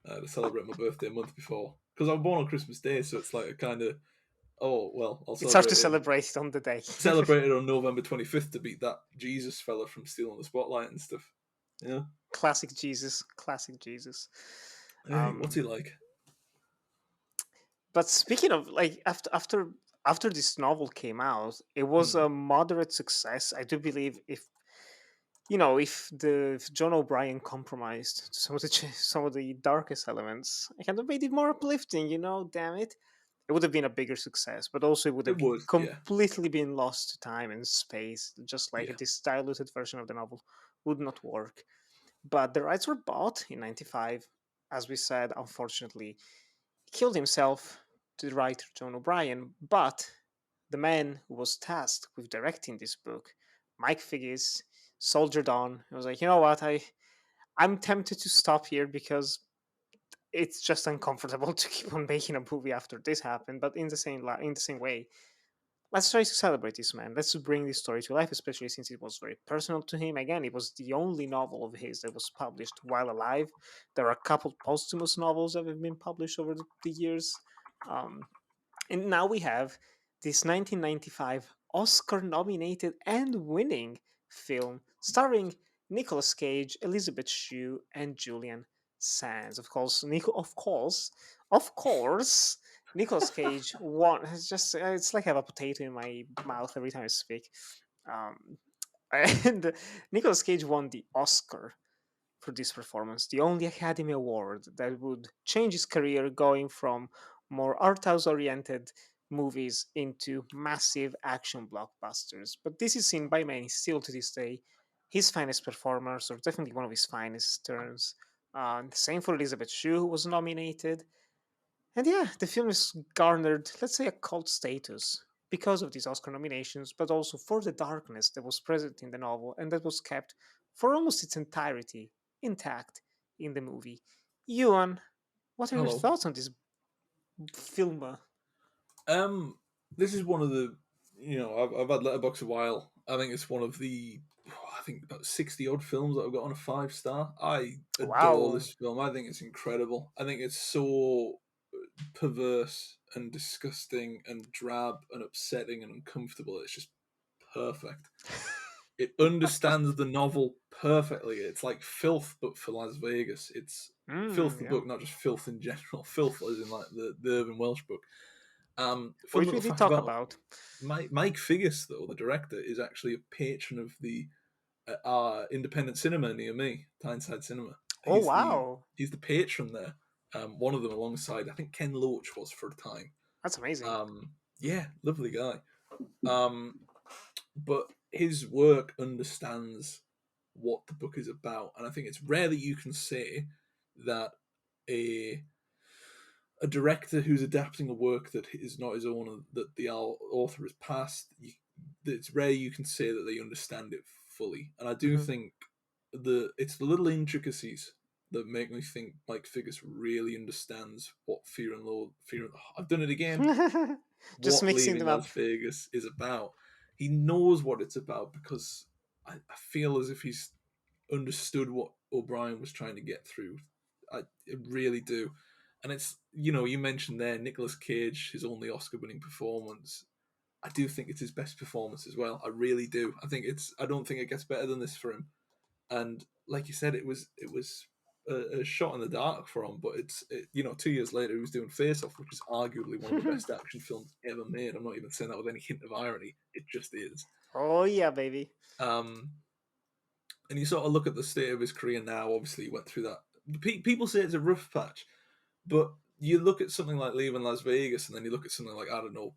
to celebrate my birthday a month before. Because I was born on Christmas Day, so it's like a kind of, oh well, I'll It's hard to celebrate celebrate on the day. it on November 25th to beat that Jesus fella from stealing the spotlight and stuff. You know, Classic Jesus. Classic Jesus. hey, what's he like? But speaking of like after this novel came out, it was Hmm. a moderate success. I do believe if John O'Brien compromised some of the some of the darkest elements, it kind of made it more uplifting. Damn it, it would have been a bigger success. But also, it would It have was, yeah, completely been lost to time and space. Just like yeah. this diluted version of the novel would not work. But the rights were bought in '95. As we said, unfortunately, he killed himself, to the writer John O'Brien. But the man who was tasked with directing this book, Mike Figgis, soldiered on. He was like, you know what, I'm tempted to stop here because it's just uncomfortable to keep on making a movie after this happened. But in the same way, let's try to celebrate this man. Let's bring this story to life, especially since it was very personal to him. Again, it was the only novel of his that was published while alive. There are a couple posthumous novels that have been published over the years. Um, and now we have this 1995 Oscar nominated and winning film starring Nicolas Cage, Elisabeth Shue, and Julian Sands. Of course, Nicolas Cage won. It's like I have a potato in my mouth every time I speak. Um, and Nicolas Cage won the Oscar for this performance, the only Academy Award that would change his career, going from more art house oriented movies into massive action blockbusters. But this is seen by many still to this day his finest performance, or definitely one of his finest turns. The same for Elizabeth Shue, who was nominated. And yeah, the film has garnered, let's say, a cult status because of these Oscar nominations, but also for the darkness that was present in the novel and that was kept for almost its entirety intact in the movie. Ewan, what are your Hello. thoughts on this film? Um, this is one of the, I've had Letterboxd a while. I think it's one of the, I think about 60 odd films that I've got on a 5-star. I adore Wow. this film. I think it's incredible. I think it's so perverse and disgusting and drab and upsetting and uncomfortable. It's just perfect. It understands the novel perfectly. It's like Filth, but for Las Vegas. It's Filth the Yeah. book, not just Filth in general. Filth as in like the Irvin Welsh book. Fun Which we little did fact talk about about. Mike Figgis, though, the director, is actually a patron of the independent cinema near me, Tyneside Cinema. Oh, He's wow. the patron there. One of them alongside, I think Ken Loach was for a time. That's amazing. Yeah, lovely guy. But his work understands what the book is about, and I think it's rare that you can say that a director who's adapting a work that is not his own, that the author has passed, it's rare you can say that they understand it fully. And I do Mhm. think it's the little intricacies that make me think Mike Figgis really understands what I've done it again. Just What mixing Leaving them Las up. Vegas is about. He knows what it's about because I feel as if he's understood what O'Brien was trying to get through. I really do. And it's, you mentioned there Nicolas Cage, his only Oscar-winning performance. I do think it's his best performance as well. I really do. I don't think it gets better than this for him. And like you said, it was a shot in the dark for him. But 2 years later, he was doing Face Off, which is arguably one of the best action films ever made. I'm not even saying that with any hint of irony. It just is. Oh, yeah, baby. And you sort of look at the state of his career now. Obviously, he went through that. People say it's a rough patch, but you look at something like Leaving Las Vegas, and then you look at something like, I don't know,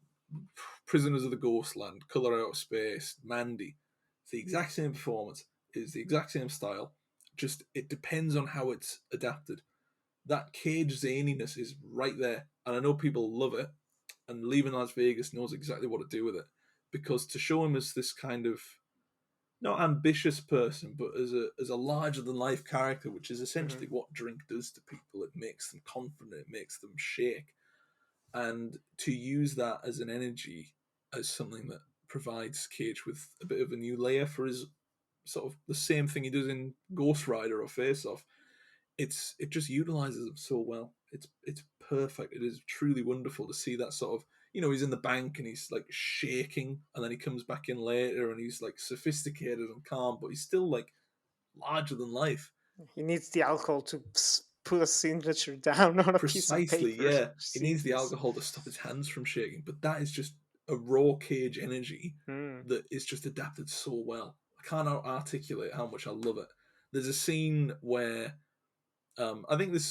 Prisoners of the Ghostland, Color Out of Space, Mandy. It's the exact same performance. It's the exact same style. Just it depends on how it's adapted. That Cage zaniness is right there, and I know people love it. And Leaving Las Vegas knows exactly what to do with it, because to show him as this kind of not ambitious person, but as a larger than life character, which is essentially what drink does to people. It makes them confident, it makes them shake. And to use that as an energy, as something that provides Cage with a bit of a new layer for his sort of the same thing he does in Ghost Rider or Face Off. It just utilizes them so well. It's perfect. It is truly wonderful to see that sort of, he's in the bank and he's like shaking, and then he comes back in later and he's like sophisticated and calm, but he's still like larger than life. He needs the alcohol to put a signature down on a piece of Precisely, paper. yeah. He needs the Jesus. alcohol to stop his hands from shaking, but that is just a raw Cage energy Mm. that is just adapted so well. I can't articulate how much I love it. There's a scene where I think this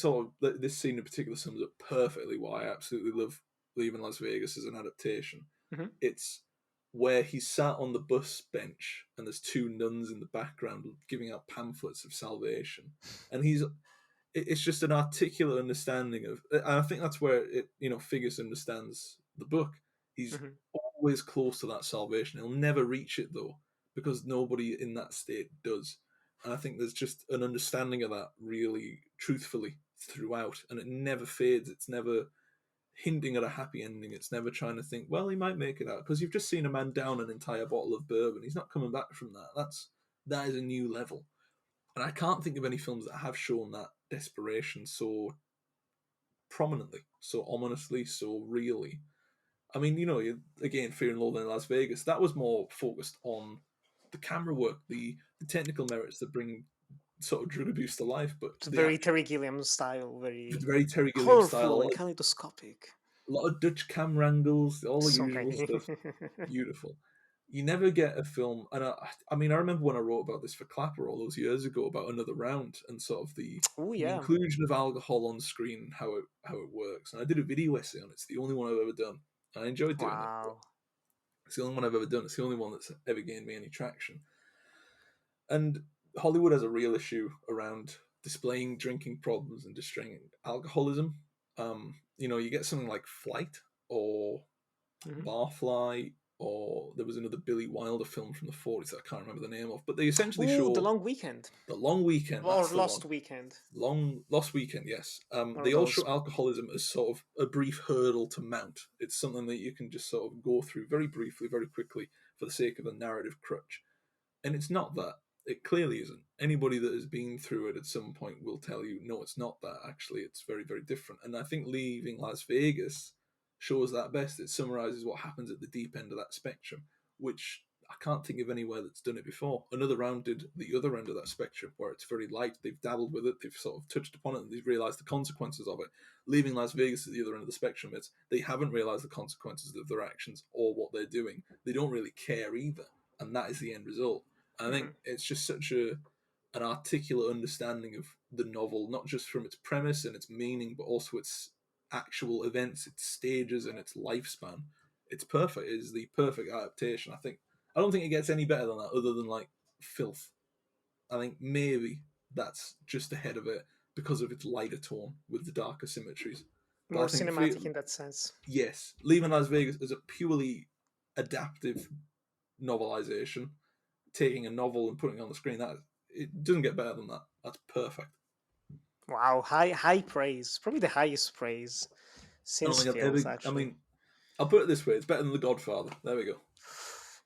scene in particular sums up perfectly why I absolutely love Leaving Las Vegas as an adaptation. Mhm. It's where he's sat on the bus bench and there's two nuns in the background giving out pamphlets of salvation, and it's just an articulate understanding of, and I think that's where Figgis understands the book. He's Mhm. always close to that salvation. He'll never reach it though, because nobody in that state does. And I think there's just an understanding of that really truthfully throughout, and it never fades. It's never hinting at a happy ending. It's never trying to think, well, he might make it out, because you've just seen a man down an entire bottle of bourbon. He's not coming back from that. That is a new level. And I can't think of any films that have shown that desperation so prominently, so ominously, so really. I mean, again, Fear and Loathing in Las Vegas, that was more focused on the camera work, the technical merits that bring sort of drug abuse to life, but It's the very actual, Terry Gilliam style, very very Terry Gilliam style, colorful and kaleidoscopic. a lot of Dutch camera angles, all the So usual many. stuff. Beautiful. You never get a film, and I mean, I remember when I wrote about this for Clapper all those years ago about Another Round and sort of the Oh the yeah. inclusion of alcohol on screen, how it works. And I did a video essay on it. It's the only one I've ever done. And I enjoyed doing it. Wow. It's the only one I've ever done. It's the only one that's ever gained me any traction. And Hollywood has a real issue around displaying drinking problems and displaying alcoholism. You get something like Flight or Mhm. Barfly, or there was another Billy Wilder film from the 40s that I can't remember the name of, but they essentially Ooh, The show Long Weekend. The Long Weekend. Or That's the Lost one. Weekend. Lost Weekend, yes. One They of all those. show alcoholism as sort of a brief hurdle to mount. It's something that you can just sort of go through very briefly, very quickly, for the sake of a narrative crutch. And it's not that. It clearly isn't. Anybody that has been through it at some point will tell you, no, it's not that. Actually, it's very, very different. And I think Leaving Las Vegas shows that best. It summarizes what happens at the deep end of that spectrum, which I can't think of anywhere that's done it before. Another Round did the other end of that spectrum, where it's very light. They've dabbled with it. They've sort of touched upon it, and they've realized the consequences of it. Leaving Las Vegas at the other end of the spectrum, it's they haven't realized the consequences of their actions or what they're doing. They don't really care either, and that is the end result. I think it's just such an articulate understanding of the novel, not just from its premise and its meaning, but also its actual events, its stages, and its lifespan. It's perfect. It is the perfect adaptation. I don't think it gets any better than that, other than like Filth. I think maybe that's just ahead of it because of its lighter tone with the darker symmetries. But More I think, cinematic in that sense. yes, Leaving Las Vegas is a purely adaptive novelization, taking a novel and putting it on the screen. That it doesn't get better than that. That's perfect. Wow, high praise. Probably the highest praise I don't since think I've ever. Filth, I actually. mean, I'll put it this way: it's better than The Godfather. There we go.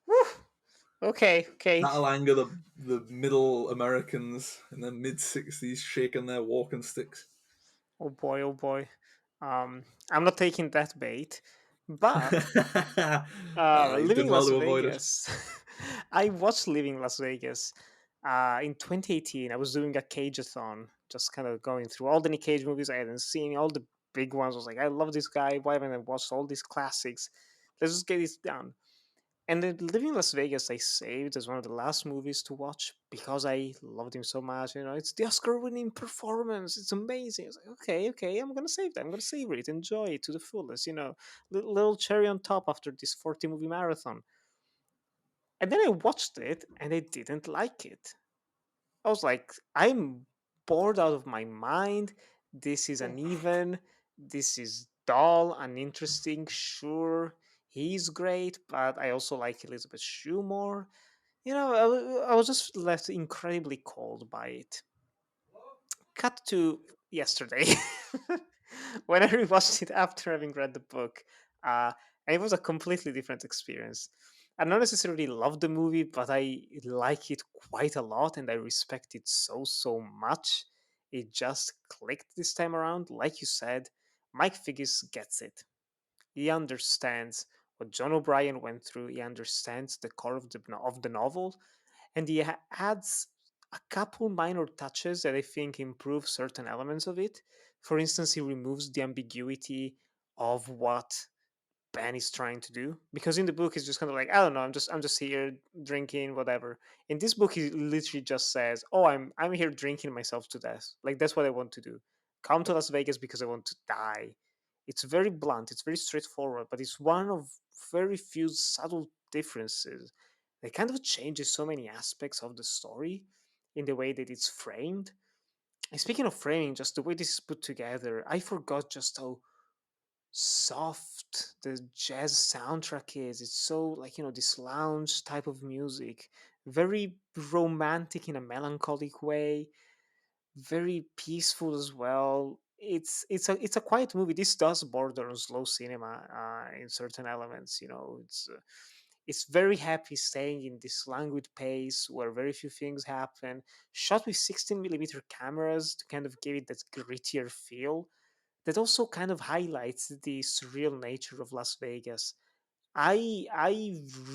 Woo! Okay. That'll anger the middle Americans in the mid-60s shaking their walking sticks. Oh boy, oh boy. I'm not taking that bait. But You've done Living well Las to avoid it. Vegas. I watched Living Las Vegas in 2018. I was doing a Cage-a-thon, just kind of going through all the Nick Cage movies I hadn't seen, all the big ones. I was like, I love this guy. Why haven't I watched all these classics? Let's just get this done. And then Living Las Vegas, I saved as one of the last movies to watch because I loved him so much. It's the Oscar-winning performance. It's amazing. I was like, okay, I'm gonna save that. I'm gonna savor it, enjoy it to the fullest. Little cherry on top after this 40-movie marathon. And then I watched it, and I didn't like it. I was like, I'm bored out of my mind. This is uneven. This is dull, uninteresting. Sure, he's great, but I also like Elisabeth Shue more. I was just left incredibly cold by it. Cut to yesterday when I rewatched it after having read the book. And it was a completely different experience. I don't necessarily love the movie, but I like it quite a lot and I respect it so much. It just clicked this time around. Like you said, Mike Figgis gets it. He understands what John O'Brien went through. He understands the core of the novel, and he adds a couple minor touches that I think improve certain elements of it. For instance, he removes the ambiguity of what Ben is trying to do, because in the book it's just kind of like, I don't know, I'm just here drinking whatever. In this book he literally just says, oh, I'm here drinking myself to death, like that's what I want to do. Come to Las Vegas because I want to die. It's very blunt, it's very straightforward, but it's one of very few subtle differences that kind of changes so many aspects of the story in the way that it's framed. And speaking of framing, just the way this is put together, I forgot just how soft the jazz soundtrack is. It's so, like, this lounge type of music, very romantic in a melancholic way, very peaceful as well. it's a quiet movie. This does border on slow cinema in certain elements. It's very happy staying in this languid pace where very few things happen. Shot with 16 millimeter cameras to kind of give it that grittier feel. That also kind of highlights the surreal nature of Las Vegas. I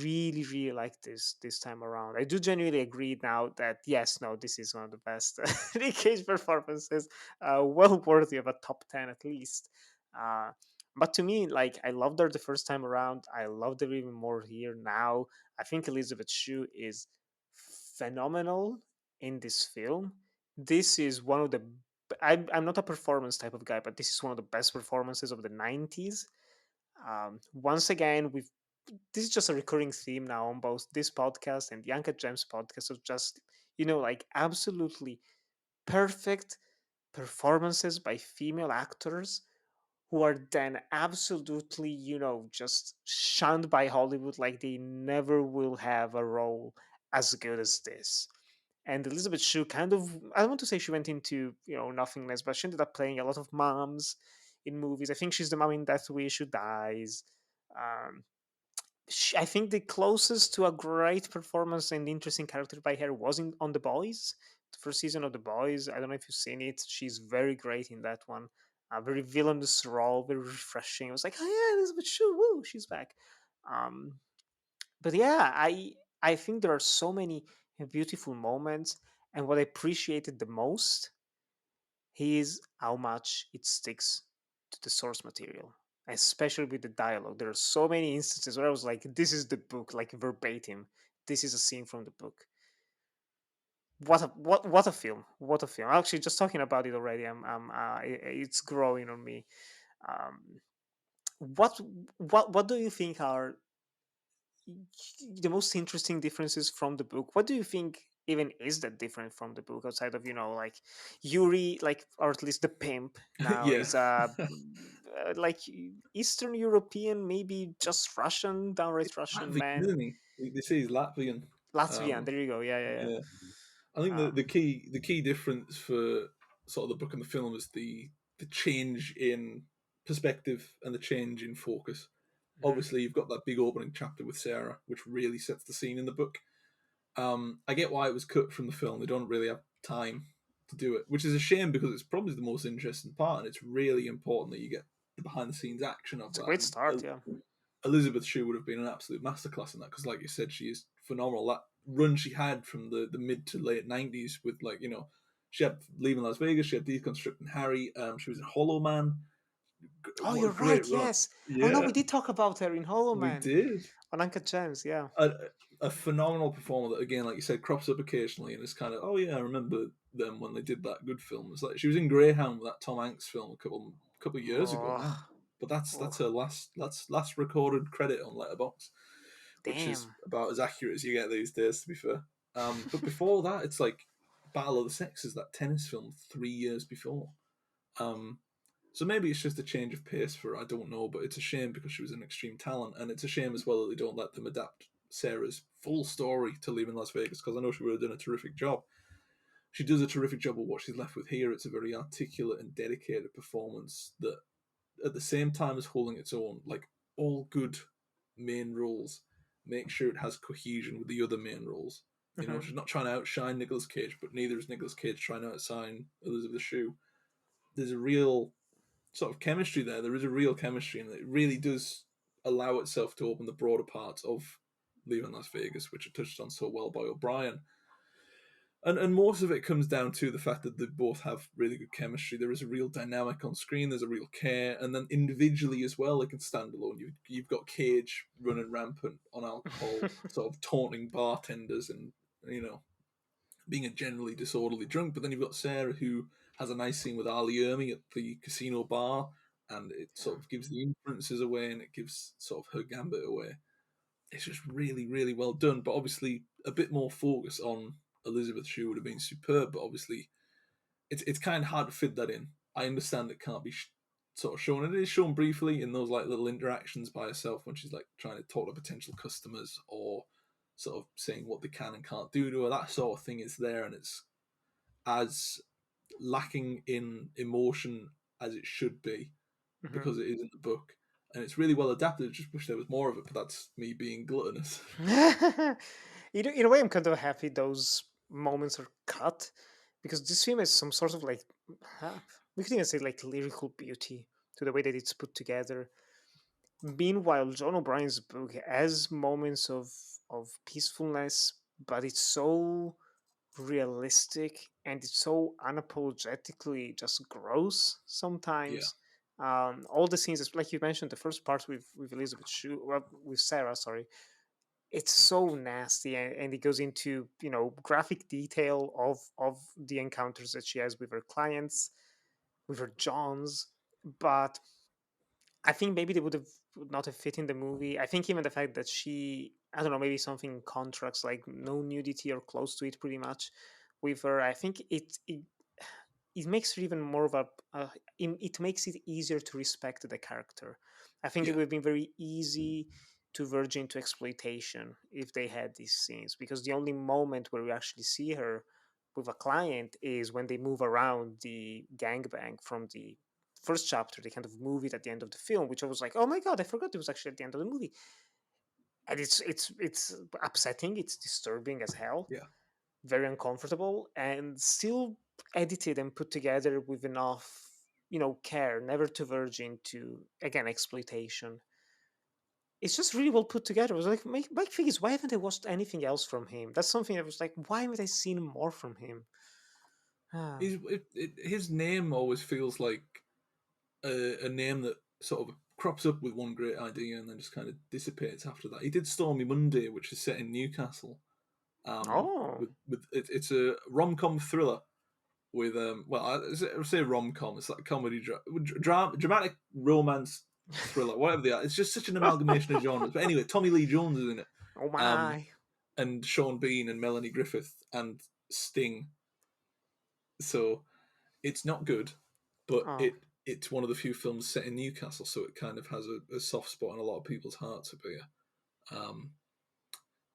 really like this time around. I do genuinely agree now that yes, no, this is one of the best Nick Cage performances, well worthy of a top 10 at least. Uh, but to me, like I loved her the first time around. I loved her even more here now. I think Elisabeth Shue is phenomenal in this film. This is one of the I'm not a performance type of guy, but this is one of the best performances of the 90s. Once again, this is just a recurring theme now on both this podcast and the Uncut Gems podcast of just like absolutely perfect performances by female actors who are then absolutely just shunned by Hollywood like they never will have a role as good as this. And Elizabeth Shue kind of, I don't want to say she went into nothingness, but she ended up playing a lot of moms in movies. I think she's the mom in Death Wish who dies. um, I think the closest to a great performance and interesting character by her was on The Boys, the first season of The Boys. I don't know if you've seen it. She's very great in that one. A very villainous role, very refreshing. I was like, oh yeah, Elizabeth Shue, woo, she's back. Um, but yeah, I think there are so many beautiful moments, and what I appreciated the most is how much it sticks to the source material, especially with the dialogue. There are so many instances where I was like, "This is the book, like verbatim. This is a scene from the book." What a film! What a film! Actually, just talking about it already, it's growing on me. Um, what what do you think are the most interesting differences from the book? What do you think even is that different from the book outside of like Yuri, like, or at least the pimp now Yeah, is like Eastern European, maybe just Russian, downright Russian Latvian, man. isn't he? They say he's Latvian. Latvian, Um, there you go. Yeah, yeah, yeah, I think yeah. the key difference for sort of the book and the film is the change in perspective and the change in focus. Mhm. Obviously, you've got that big opening chapter with Sarah, which really sets the scene in the book. I get why it was cut from the film. They don't really have time to do it, which is a shame because it's probably the most interesting part, and it's really important that you get the behind the scenes action of It's a that. great And start. Yeah. Elizabeth Shue would have been an absolute masterclass in that because, like you said, she is phenomenal. That run she had from the mid to late '90s with she had Leaving Las Vegas, she had Deconstructing Harry, she was in Hollow Man. Oh, What a you're right. great run! Yes. Oh no, Yeah, we did talk about her in Hollow we Man did. on Uncut Gems. Yeah. a, a phenomenal performer that, again, like you said, crops up occasionally and it's kind of, oh yeah, I remember them when they did that good film. It's like she was in Greyhound with that Tom Hanks film a couple of years ago Oh, now, but that's oh, her last recorded credit on Letterboxd, which is damn. about as accurate as you get these days, to be fair. But before that, it's like Battle of the Sexes, that tennis film 3 years before. Um, so maybe it's just a change of pace for her. I don't know, but it's a shame because she was an extreme talent, and it's a shame as well that they don't let them adapt Sarah's full story to Leaving Las Vegas because I know she would have done a terrific job. She does a terrific job of what she's left with here. It's a very articulate and dedicated performance that, at the same time as holding its own, like all good main roles, make sure it has cohesion with the other main roles. Mhm. She's not trying to outshine Nicolas Cage, but neither is Nicolas Cage trying to outshine Elisabeth Shue. There's a real sort of chemistry there. There is a real chemistry, and it really does allow itself to open the broader parts of Leaving Las Vegas, which are touched on so well by O'Brien. And most of it comes down to the fact that they both have really good chemistry. There is a real dynamic on screen. There's a real care, and then individually as well, they can stand alone. You've got Cage running rampant on alcohol, sort of taunting bartenders, and being a generally disorderly drunk. But then you've got Sarah, who has a nice scene with Ali Ermey at the casino bar, and it Yeah. sort of gives the inferences away, and it gives sort of her gambit away. It's just really, really well done. But obviously, a bit more focus on Elisabeth Shue would have been superb. But obviously, it's kind of hard to fit that in. I understand it can't be sort of shown. It is shown briefly in those like little interactions by herself when she's like trying to talk to potential customers or sort of saying what they can and can't do to her. That sort of thing is there, and it's as lacking in emotion as it should be Mhm. because it is in the book, and it's really well adapted. I just wish there was more of it, but that's me being gluttonous. In a way, I'm kind of happy those moments are cut because this film has some sort of like uh, we could even say like lyrical beauty to the way that it's put together. Meanwhile, John O'Brien's book has moments of peacefulness, but it's so realistic and it's so unapologetically just gross Yeah, sometimes. All the scenes, like you mentioned, the first part with Elizabeth Shue, well, with Sarah, sorry, it's so nasty, and it goes into graphic detail of the encounters that she has with her clients, with her Johns, but I think maybe they would not have fit in the movie. I think even the fact that I don't know, maybe something in contracts like no nudity or close to it, pretty much, with her. I think it makes her even more of it makes it easier to respect the character. I think it yeah, would have been very easy to verge into exploitation if they had these scenes, because the only moment where we actually see her with a client is when they move around the gangbang from the first chapter. They kind of move it at the end of the film, which I was like, oh my god, I forgot it was actually at the end of the movie. And it's upsetting, it's disturbing as hell, yeah. very uncomfortable, and still edited and put together with enough care, never to verge into again exploitation. It's just really well put together. I was like, Mike Figgis, why haven't I watched anything else from him? That's something I was like, why haven't I seen more from him? Ah. His name always feels like a name that sort of crops up with one great idea and then just kind of dissipates after that. He did Stormy Monday, which is set in Newcastle. Oh. It's a rom-com thriller with I say rom-com. It's like comedy, dramatic romance thriller, whatever they are. It's just such an amalgamation of genres. But anyway, Tommy Lee Jones is in it, Oh um, my. and Sean Bean and Melanie Griffith and Sting. So it's not good, but Oh. it's one of the few films set in Newcastle, so it kind of has a soft spot in a lot of people's hearts up here. Um,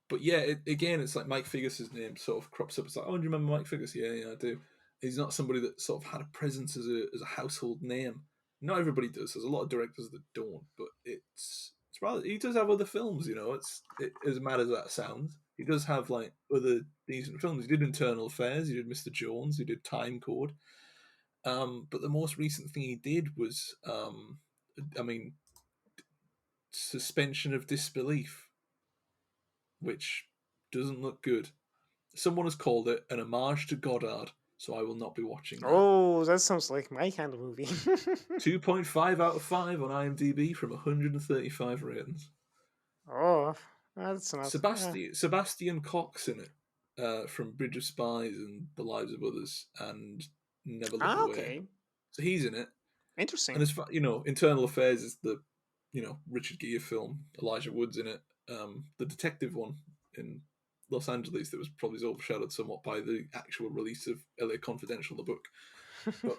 but yeah, again, it's like Mike Figgis' name sort of crops up. It's like, oh, do you remember Mike Figgis? Yeah, I do. He's not somebody that sort of had a presence as a household name. Not everybody does. There's a lot of directors that don't, but it's rather he does have other films. As mad as that sounds, he does have like other decent films. He did Internal Affairs. He did Mr. Jones. He did Time Code. But the most recent thing he did was, I mean, Suspension of Disbelief, which doesn't look good. Someone has called it an homage to Goddard, so I will not be watching that. Oh, that sounds like my kind of movie. 2.5 out of 5 on IMDb from 135 ratings. Oh, that's not. Sebastian Cox in it, from Bridge of Spies and The Lives of Others and Never Look Away. Okay. So he's in it. And Interesting. as far Internal Affairs is the Richard Gere film. Elijah Wood's in it. The detective one in Los Angeles that was probably overshadowed somewhat by the actual release of LA Confidential, the book. But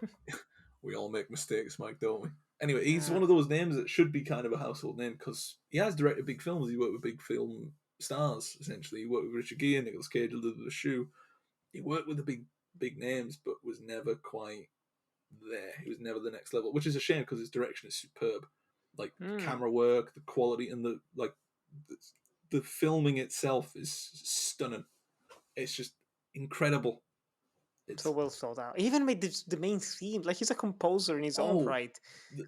we all make mistakes, Mike, don't we? Anyway, he's Uh, one of those names that should be kind of a household name because he has directed big films. He worked with big film stars, essentially. He worked with Richard Gere, Nicolas Cage, Elizabeth Shue. He worked with the big names, but was never quite there. He was never the next level, which is a shame because his direction is superb. Like the hmm. camera work, the quality, and the filming itself is stunning. It's just incredible. So It's well thought out. He even made the main theme. Like he's a composer in his own oh, right.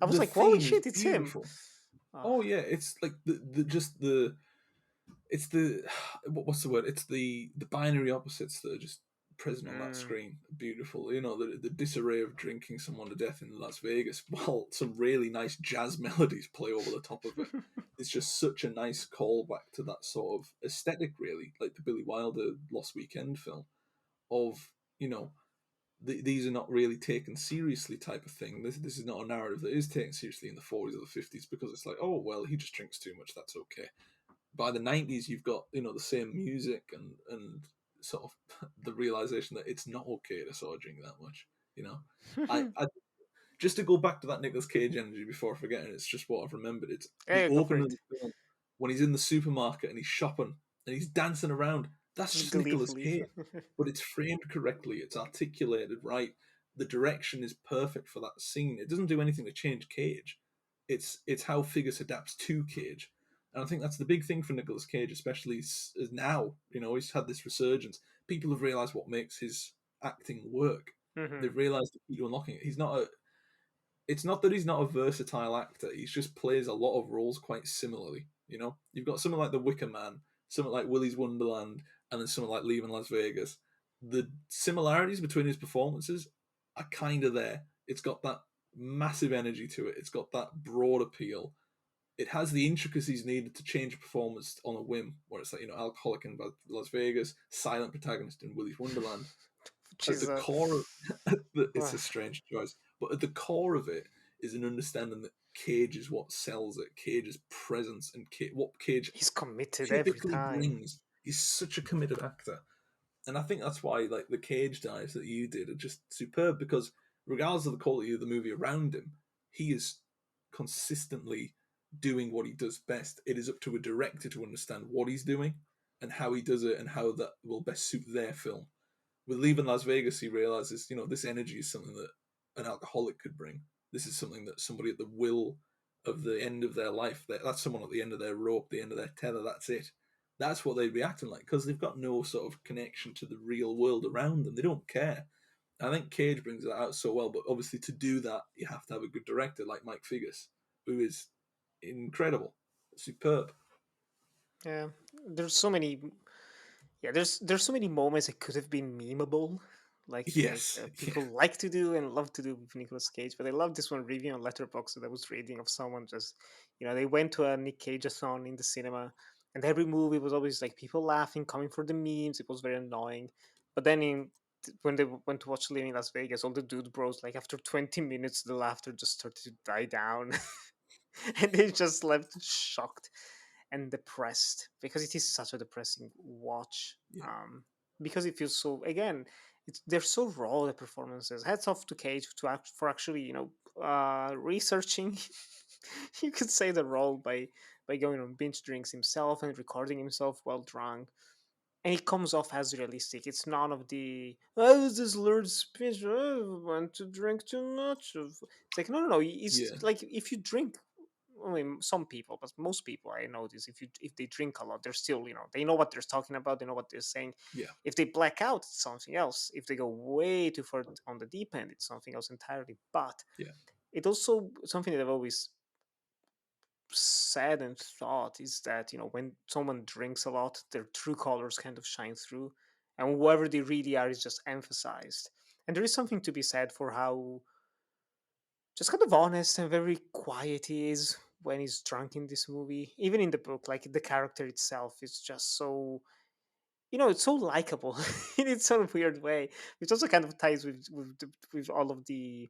I was the like, holy theme is shit, it's him. beautiful. Oh, Oh yeah, it's like it's the what's the word? It's the binary opposites that are just present on that mm. screen. Beautiful, the disarray of drinking someone to death in Las Vegas, while some really nice jazz melodies play over the top of it. It's just such a nice callback to that sort of aesthetic, really, like the Billy Wilder Lost Weekend film. Of these are not really taken seriously type of thing. This is not a narrative that is taken seriously in the 40s or the 50s because it's like, oh well, he just drinks too much. That's okay. By the 90s, you've got the same music and sort of the realization that it's not okay to sort of drink that much. I just to go back to that Nicolas Cage energy before I forget, and it's just what I've remembered. It's the Yeah, go for opening of it. the film when he's in the supermarket and he's shopping and he's dancing around. That's just Nicolas Gleefully. Cage, but it's framed correctly. It's articulated right. the direction is perfect for that scene. It doesn't do anything to change Cage. It's how Figgis adapts to Cage. And I think that's the big thing for Nicolas Cage, especially as now. He's had this resurgence. People have realised what makes his acting work. Hmm. They've realised the key to unlocking it. It's not that he's not a versatile actor. He just plays a lot of roles quite similarly. You've got someone like The Wicker Man, someone like Willy's Wonderland, and then someone like Leaving Las Vegas. The similarities between his performances are kind of there. It's got that massive energy to it. It's got that broad appeal. It has the intricacies needed to change a performance on a whim, where it's like, alcoholic in Las Vegas, silent protagonist in Willy's Wonderland. Which At is the core of it's a strange choice, but at the core of it is an understanding that Cage is what sells it. Cage's presence and what Cage he's committed every typically time. brings. He's such a committed actor, and I think that's why like the Cage dives that you did are just superb, because regardless of the quality of the movie around him, he is consistently doing what he does best. It is up to a director to understand what he's doing and how he does it and how that will best suit their film. With Leaving Las Vegas, he realizes, this energy is something that an alcoholic could bring. This is something that somebody at the will of the end of their life, that's someone at the end of their rope, the end of their tether, that's it. That's what they'd be acting like, because they've got no sort of connection to the real world around them. They don't care. I think Cage brings that out so well, but obviously to do that, you have to have a good director like Mike Figgis, who is incredible, superb. Yeah, there's so many. Yeah, there's so many moments it could have been memeable, like Yes, yeah, people like to do and love to do with Nicolas Cage. But I love this one review on Letterboxd that I was reading of someone just, they went to a Nick Cage-a-thon in the cinema, and every movie was always like people laughing, coming for the memes. It was very annoying. But then when they went to watch Living Las Vegas, all the dude bros, like after 20 minutes, the laughter just started to die down, and they just left shocked and depressed, because it is such a depressing watch. yeah, Because it feels so, again, they're so raw, the performances. Hats off to Cage for actually researching you could say the role by going on binge drinks himself and recording himself while drunk, and it comes off as realistic. It's none of the "oh, this Lord speech, I want to drink too much of." It's like, no, it's yeah, like, if you drink, I mean, some people, but most people I notice, if they drink a lot, they're still, they know what they're talking about, they know what they're saying. yeah, If they black out, it's something else. If they go way too far on the deep end, it's something else entirely. But yeah, it also, something that I've always said and thought, is that, when someone drinks a lot, their true colors kind of shine through, and whoever they really are is just emphasized. And there is something to be said for how just kind of honest and very quiet he is when he's drunk in this movie. Even in the book, like, the character itself is just so, it's so likable in its own weird way, which also kind of ties with all of the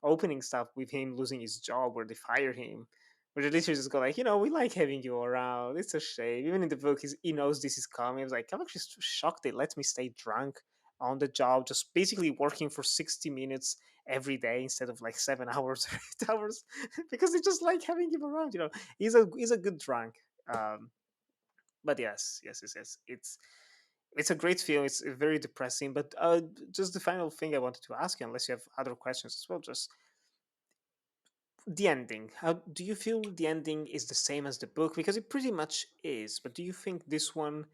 opening stuff, with him losing his job where they fire him, where they literally just go like, we like having you around, it's a shame. Even in the book, he knows this is coming. I was like, I'm actually shocked they let me stay drunk on the job, just basically working for 60 minutes every day instead of like 7 hours or 8 hours, because they just like having him around. He's a good drunk. But yes, it's a great film. It's very depressing. But just the final thing I wanted to ask you, unless you have other questions as well, just the ending. How do you feel the ending is the same as the book? Because it pretty much is. But do you think this one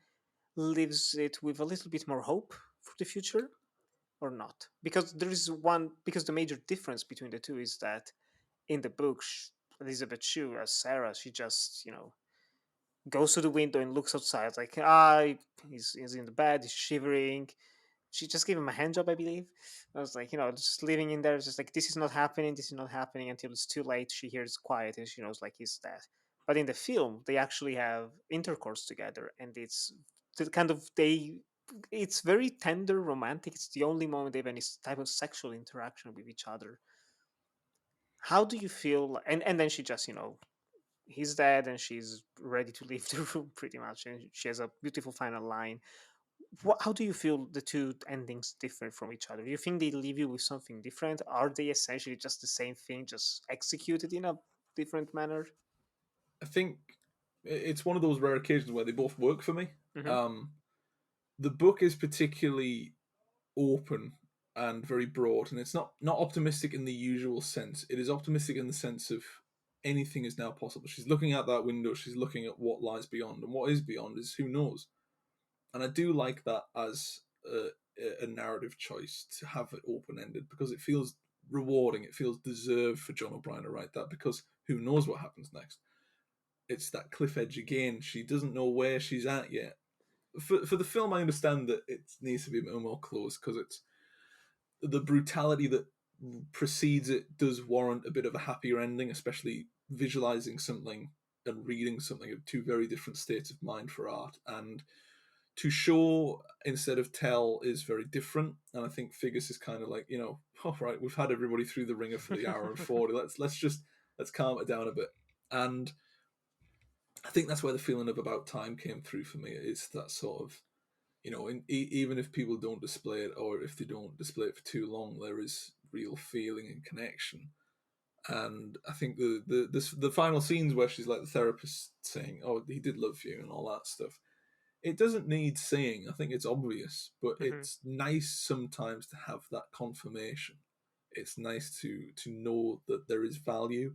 leaves it with a little bit more hope for the future, or not? Because there is one. Because the major difference between the two is that in the book, Elisabeth Shue as Sarah, she just goes to the window and looks outside, like, he's in the bed, he's shivering. She just gave him a hand job, I believe. I was like, just living in there, just like, this is not happening, this is not happening, until it's too late. She hears quiet and she knows, like, he's dead. But in the film, they actually have intercourse together, and it's the kind of it's very tender, romantic. It's the only moment they have any type of sexual interaction with each other. How do you feel? And then she just, he's dead, and she's ready to leave the room pretty much, and she has a beautiful final line. How do you feel the two endings differ from each other? Do you think they leave you with something different? Are they essentially just the same thing, just executed in a different manner? I think it's one of those rare occasions where they both work for me. Hmm. Um, the book is particularly open and very broad, and it's not optimistic in the usual sense. It is optimistic in the sense of anything is now possible. She's looking out that window. She's looking at what lies beyond, and what is beyond is who knows. And I do like that as a narrative choice to have it open ended, because it feels rewarding. It feels deserved for John O'Brien to write that, because who knows what happens next. It's that cliff edge again. She doesn't know where she's at yet. For the film, I understand that it needs to be a bit more close, because it's the brutality that precedes it does warrant a bit of a happier ending, especially visualizing something and reading something of two very different states of mind for art. And to show instead of tell is very different. And I think Figgis is kind of like, all right, we've had everybody through the ringer for the hour and 40. Let's calm it down a bit. And I think that's where the feeling of About Time came through for me. It's that sort of, even if people don't display it, or if they don't display it for too long, there is real feeling and connection. And I think the final scenes where she's like the therapist saying, "Oh, he did love you," and all that stuff. It doesn't need saying. I think it's obvious, but it's nice sometimes to have that confirmation. It's nice to know that there is value.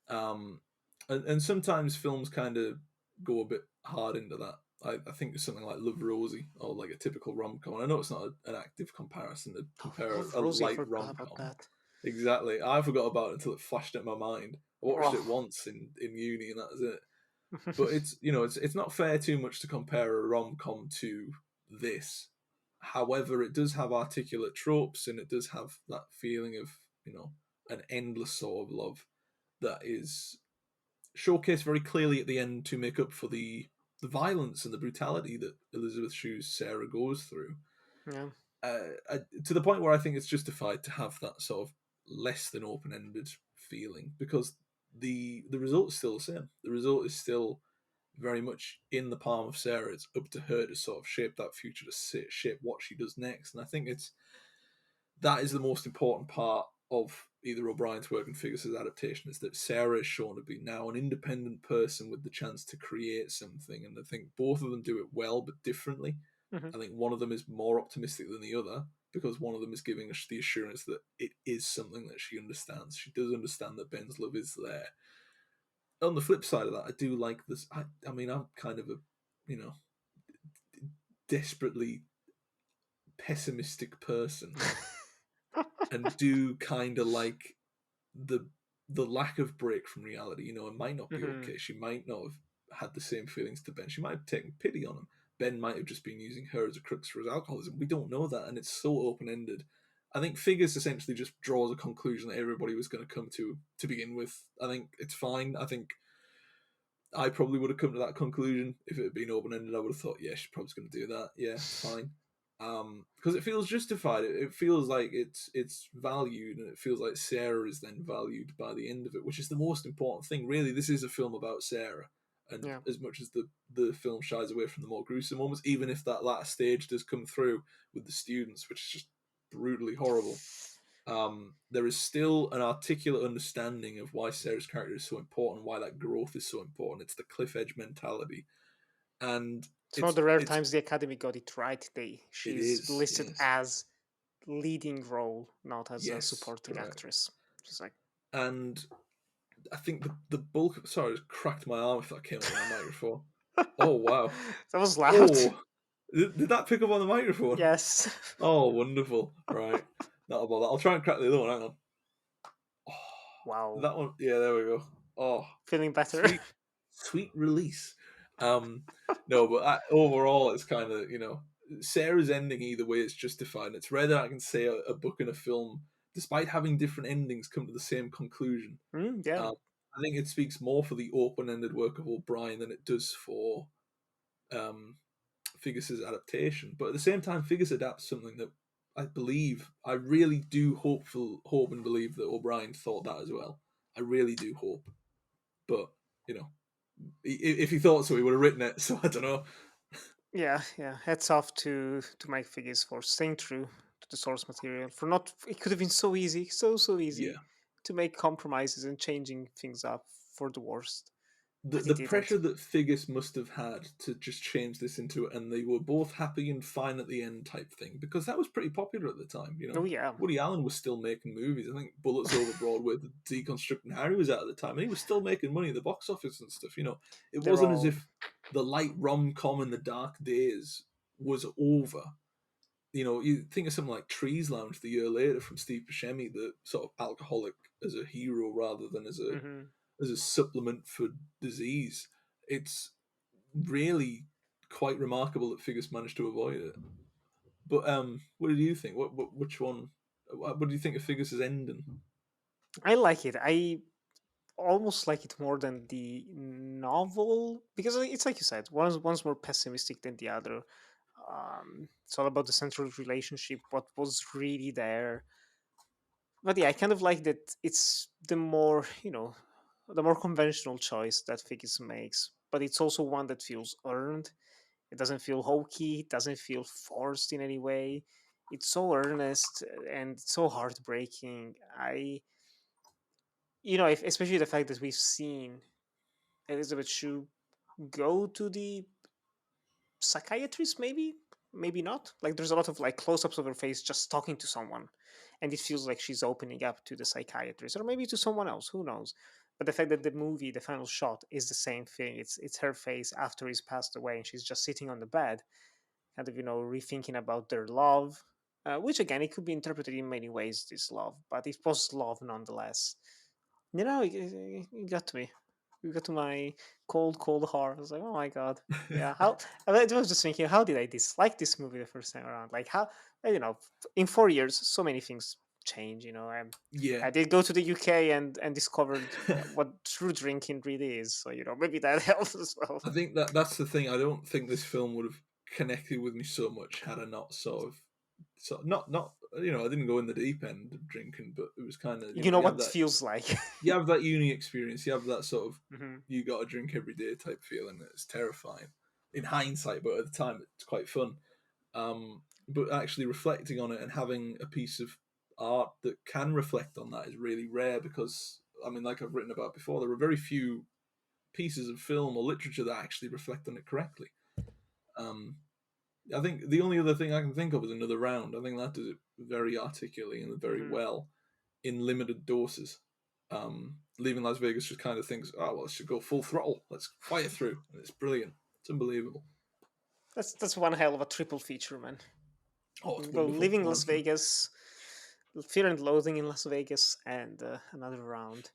And sometimes films kind of go a bit hard into that. I think it's something like Love Rosie, or like a typical rom-com. I know it's not an active comparison to compare Love a Rosie, I light forgot about rom-com. that. Exactly. I forgot about it until it flashed in my mind. I watched it once in uni, and that was it. But it's not fair too much to compare a rom-com to this. However, it does have articulate tropes, and it does have that feeling of an endless sort of love that is showcased very clearly at the end to make up for the violence and the brutality that Elisabeth Shue's Sarah goes through. Yeah. To the point where I think it's justified to have that sort of less than open-ended feeling, because the result is still the same. The result is still very much in the palm of Sarah. It's up to her to sort of shape that future, to shape what she does next. And I think that is the most important part of either O'Brien's work and Figgis' adaptation, is that Sarah is shown to be now an independent person with the chance to create something. And I think both of them do it well, but differently. I think one of them is more optimistic than the other, because one of them is giving us the assurance that it is something that she understands. She does understand that Ben's love is there. On the flip side of that, I do like this. I mean, I'm kind of a, desperately pessimistic person, and do kind of like the lack of break from reality. It might not be okay. She might not have had the same feelings to Ben. She might have taken pity on him. Ben might have just been using her as a crux for his alcoholism. We don't know that, and it's so open-ended. I think Figgis essentially just draws a conclusion that everybody was going to come to begin with. I think it's fine. I think I probably would have come to that conclusion if it had been open-ended. I would have thought, yeah, she's probably going to do that. Yeah, it's fine. Because it feels justified. It feels like it's valued, and it feels like Sarah is then valued by the end of it, which is the most important thing. Really, this is a film about Sarah, and as much as the film shies away from the more gruesome moments, even if that latter stage does come through with the students, which is just brutally horrible, there is still an articulate understanding of why Sarah's character is so important, why that growth is so important. It's the cliff edge mentality, and it's one of the rare times the Academy got it right. She's listed as leading role, not as a supporting actress. She's like, and I think the bulk. Sorry, I just cracked my arm if that came up on the microphone. Oh wow, that was loud. Oh, did that pick up on the microphone? Yes. Oh, wonderful. Right, that'll bother. I'll try and crack the other one. Hang on. Oh, wow. That one. Yeah, there we go. Oh, feeling better. Sweet release. No, but overall, it's kind of Sarah's ending either way is justified. And it's rare that I can say a book and a film, despite having different endings, come to the same conclusion. Yeah. I think it speaks more for the open-ended work of O'Brien than it does for Figgis' adaptation. But at the same time, Figgis adapts something that I really do hope and believe that O'Brien thought that as well. I really do hope. But, if he thought so, he would have written it. So I don't know. Yeah. Hats off to Mike Figgis for staying true to the source material. It could have been so easy, so easy to make compromises and changing things up for the worst. the but he the didn't. pressure that Figgis must have had to just change this into it, and they were both happy and fine at the end type thing, because that was pretty popular at the time. Oh yeah. Woody Allen was still making movies. I think Bullets Over Broadway, Deconstructing Harry was out at the time, and he was still making money at the box office and stuff. It They're wasn't as all. if the light rom com in the dark days was over. You think of something like Trees Lounge the year later from Steve Buscemi, the sort of alcoholic as a hero rather than as a Hmm. as a supplement for disease. It's really quite remarkable that Figgis managed to avoid it. But what did you think? Which one? What do you think of Figgis' ending? I like it. I almost like it more than the novel because it's like you said, one's more pessimistic than the other. It's all about the central relationship, what was really there. But yeah, I kind of like that it's the more conventional choice that Figgis makes, but it's also one that feels earned. It doesn't feel hokey, it doesn't feel forced in any way. It's so earnest and so heartbreaking. Especially the fact that we've seen Elisabeth Shue go to the psychiatrist, maybe not. Like there's a lot of like close-ups of her face just talking to someone, and it feels like she's opening up to the psychiatrist or maybe to someone else. Who knows? But the fact that the final shot, is the same thing. It's her face after he's passed away, and she's just sitting on the bed, kind of rethinking about their love. Which again, it could be interpreted in many ways. This love, but it was love nonetheless. It got to me. It got to my cold heart. I was like, oh my god, yeah. I was just thinking, how did I dislike this movie the first time around? Like how, in 4 years, so many things change. Yeah, I did go to the UK and discovered what true drinking really is. So maybe that helps as well. I think that's the thing. I don't think this film would have connected with me so much had I not not I didn't go in the deep end of drinking, but it was kind of You know you have what it that feels like. uni experience. You have that sort of Hmm. you got to drink every day type feeling. It's terrifying in hindsight, but at the time it's quite fun. But actually reflecting on it and having a piece of art that can reflect on that is really rare because I mean, like I've written about before, there are very few pieces of film or literature that actually reflect on it correctly. Um, I think the only other thing I can think of is Another Round. I think that does it very articulately and very Hmm. well in limited doses. Leaving Las Vegas just kind of thinks, oh, well, let's just go full throttle. Let's fire through. And it's brilliant. It's unbelievable. That's one hell of a triple feature, man. Oh, it's Go wonderful. Living Las Wonderful. Vegas, Fear and Loathing in Las Vegas, and Another Round.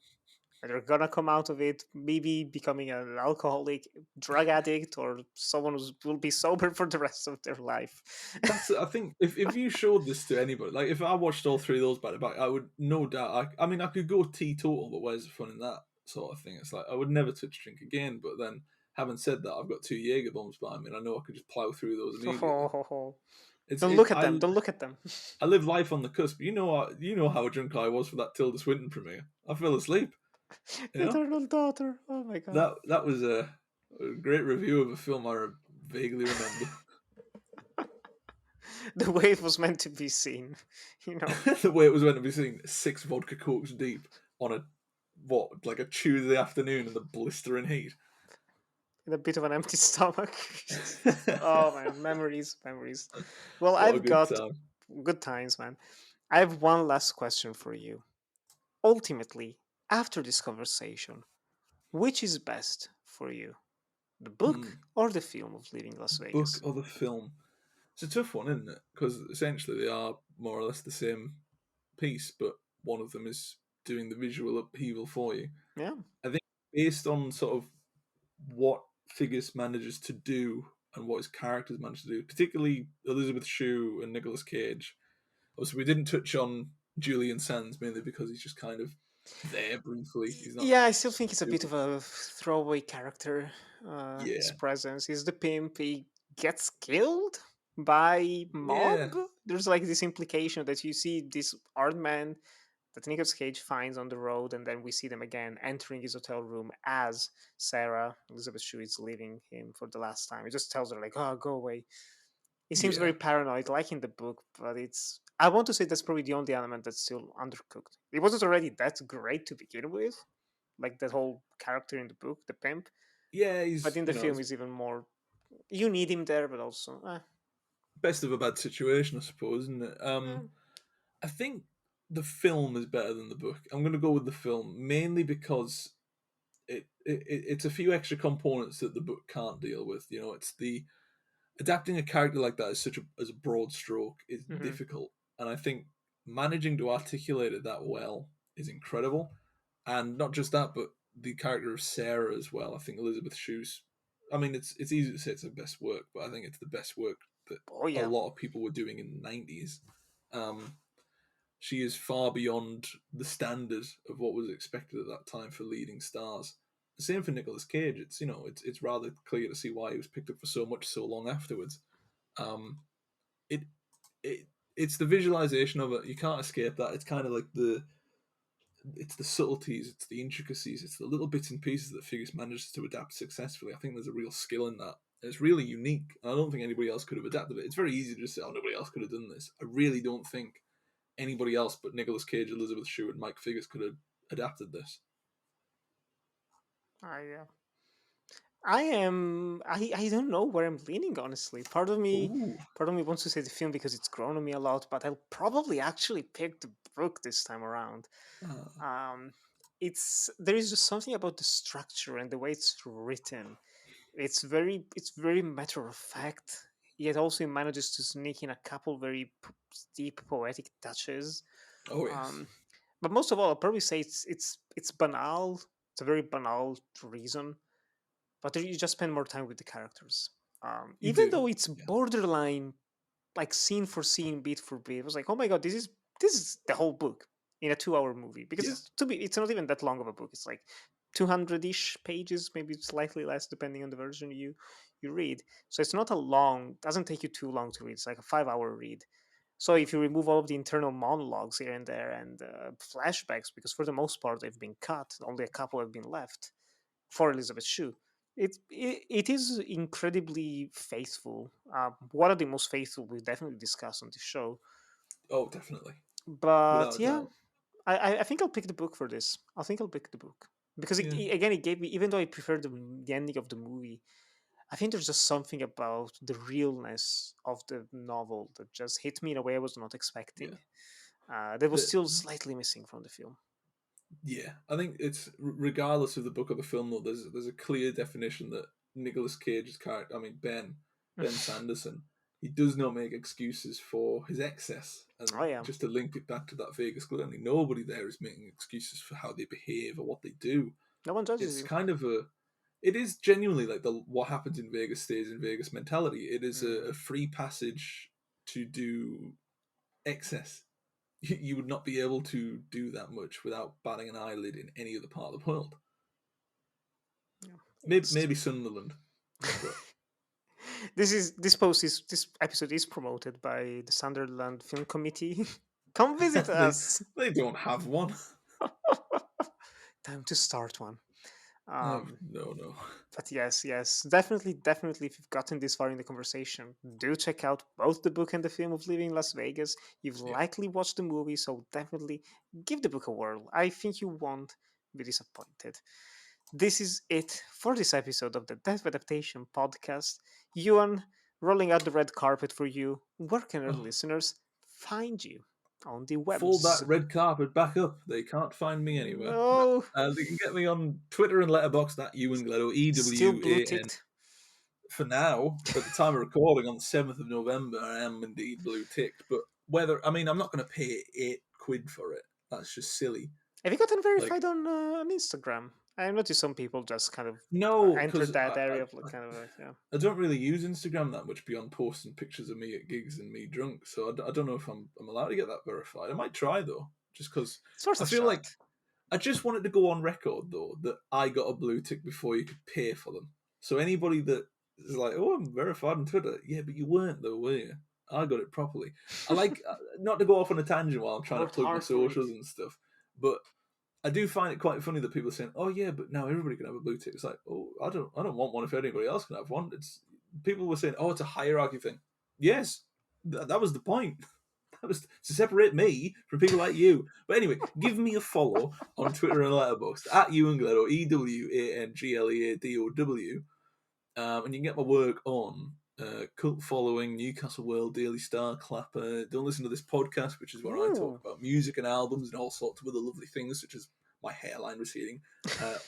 And they're gonna come out of it, maybe becoming an alcoholic, drug addict, or someone who will be sober for the rest of their life. I think if you showed this to anybody, like if I watched all three of those back to back, I would no doubt. I mean, I could go teetotal, but where's the fun in that sort of thing? It's like I would never touch drink again. But then, having said that, I've got two Jaeger bombs behind me, and I know I could just plow through those immediately. It's Don't it. look at them. Don't look at them. I live life on the cusp. You know how drunk I was for that Tilda Swinton premiere. I fell asleep. You know Eternal Daughter. Oh my god. that was a great review of a film I vaguely remember. The way it was meant to be seen. You know. The way it was meant to be seen, 6 vodka cokes deep on like a Tuesday afternoon in the blistering heat. In a bit of an empty stomach. Oh man, memories. Well, What a I've good got time. good times, man. I have one last question for you. Ultimately, after this conversation, which is best for you? The book Hmm. or the film of Leaving Las Book Vegas? or the film? It's a tough one, isn't it? Because essentially they are more or less the same piece, but one of them is doing the visual upheaval for you. Yeah. I think based on sort of what Figgis manages to do and what his characters manage to do, particularly Elisabeth Shue and Nicolas Cage. Obviously, we didn't touch on Julian Sands mainly because he's just kind of there briefly. He's not Yeah, I still think it's a bit super. of a throwaway character. His Yeah, presence. He's the pimp. He gets killed by yeah, mob. There's like this implication that you see this art man that Nicolas Cage finds on the road, and then we see them again entering his hotel room as Sarah Elizabeth Shue is leaving him for the last time. He just tells her like, "Oh, go away." He seems yeah. very paranoid, like in the book, but it's. I want to say that's probably the only element that's still undercooked. It wasn't already that great to begin with, like that whole character in the book, the pimp. Yeah, But he's in the film, he's even more. You need him there, but also, best of a bad situation, I suppose, isn't it? I think the film is better than the book. I'm going to go with the film mainly because it's a few extra components that the book can't deal with. You know, it's the adapting a character like that as a broad stroke is mhm. difficult, and I think managing to articulate it that well is incredible. And not just that, but the character of Sarah as well. I think Elisabeth Shue's. I mean, it's easy to say it's her best work, but I think it's the best work that Oh a yeah, lot of people were doing in the 90s. Um, she is far beyond the standard of what was expected at that time for leading stars. Same for Nicolas Cage. It's rather clear to see why he was picked up for so much so long afterwards. Um, it it it's the visualization of it. You can't escape that. It's kind of like it's the subtleties, it's the intricacies, it's the little bits and pieces that Figgis manages to adapt successfully. I think there's a real skill in that. It's really unique. I don't think anybody else could have adapted it. It's very easy to just say, "Oh, nobody else could have done this." I really don't think anybody else but Nicolas Cage, Elisabeth Shue, and Mike Figgis could have adapted this. I am. I don't know where I'm leaning. Honestly, Ooh, part of me wants to say the film because it's grown on me a lot, but I'll probably actually pick the book this time around. uh, Um, it's there is just something about the structure and the way it's written. It's very matter of fact. Yet also it manages to sneak in a couple very deep poetic touches. oh yes, Um, but most of all, I'll probably say it's banal. It's a very banal reason, but you just spend more time with the characters. you Even do. though it's Yeah, borderline, like scene for scene, beat for beat, it was like, oh my god, this is the whole book in a 2 hour movie because yeah, it's not even that long of a book. It's like 200-ish pages, maybe slightly less depending on the version you read. So it's not a long, doesn't take you too long to read. It's like a 5 hour read. So if you remove all of the internal monologues here and there and flashbacks, because for the most part they've been cut, only a couple have been left for Elisabeth Shue. It is incredibly faithful. One of the most faithful we've definitely discussed on the show. oh definitely, But without a yeah, doubt. I think I'll pick the book for this. I think I'll pick the book because Yeah, again it gave me, even though I prefer the ending of the movie, I think there's just something about the realness of the novel that just hit me in a way I was not expecting. yeah. That was The, still slightly missing from the film. Yeah, I think it's regardless of the book or the film though. There's a clear definition that Nicolas Cage's character, I mean Ben Sanderson, he does not make excuses for his excess. And Oh yeah, just to link it back to that Vegas gluttony, nobody there is making excuses for how they behave or what they do. no one judges It's you. kind of it is genuinely like the what happens in Vegas stays in Vegas mentality. It is a Mm, free passage to do excess. You would not be able to do that much without batting an eyelid in any other part of the world. yeah, Maybe Sunderland, but this episode is promoted by the Sunderland Film Committee. Come visit they us. they don't have one. Time to start one. Oh, Um, no. but yes, definitely. If you've gotten this far in the conversation, do check out both the book and the film of Living in Las Vegas. You've Yeah, likely watched the movie, so definitely give the book a whirl. I think you won't be disappointed. This is it for this episode of the Death by Adaptation podcast. Ewan, rolling out the red carpet for you. Where can our oh, listeners find you on the fold webs? that red carpet back up. They can't find me anywhere. No. No, They can get me on Twitter and Letterboxd at Ewan Gleadow, still blue EWAN. ticked. For now, at the time of recording on the 7th of November, I am indeed blue ticked. But I'm not going to pay £8 for it. That's just silly. Have you gotten Like, verified on Instagram? I noticed some people just kind of no, entered because that area of like kind of like, yeah. I don't really use Instagram that much beyond posting pictures of me at gigs and me drunk. So I don't know if I'm allowed to get that verified. I might try though, just because It's worth I a feel shot. like I just wanted to go on record though that I got a blue tick before you could pay for them. So anybody that is like, "Oh, I'm verified on Twitter," yeah, but you weren't though, were you? I got it properly. I like not to go off on a tangent while I'm trying to Worked plug my hard for it. socials and stuff, but I do find it quite funny that people are saying, "Oh yeah, but now everybody can have a blue tick." It's like, "Oh, I don't want one if anybody else can have one." It's people were saying, "Oh, it's a hierarchy thing." Yes, that was the point. That was to separate me from people like you. But anyway, give me a follow on Twitter and Letterboxd at Ewan Gleadow, EWANGLEADOW. And you can get my work on Cult Following, Newcastle World, Daily Star, Clapper. Don't listen to this podcast, which is where I talk about music and albums and all sorts of other lovely things, such as my hairline receding.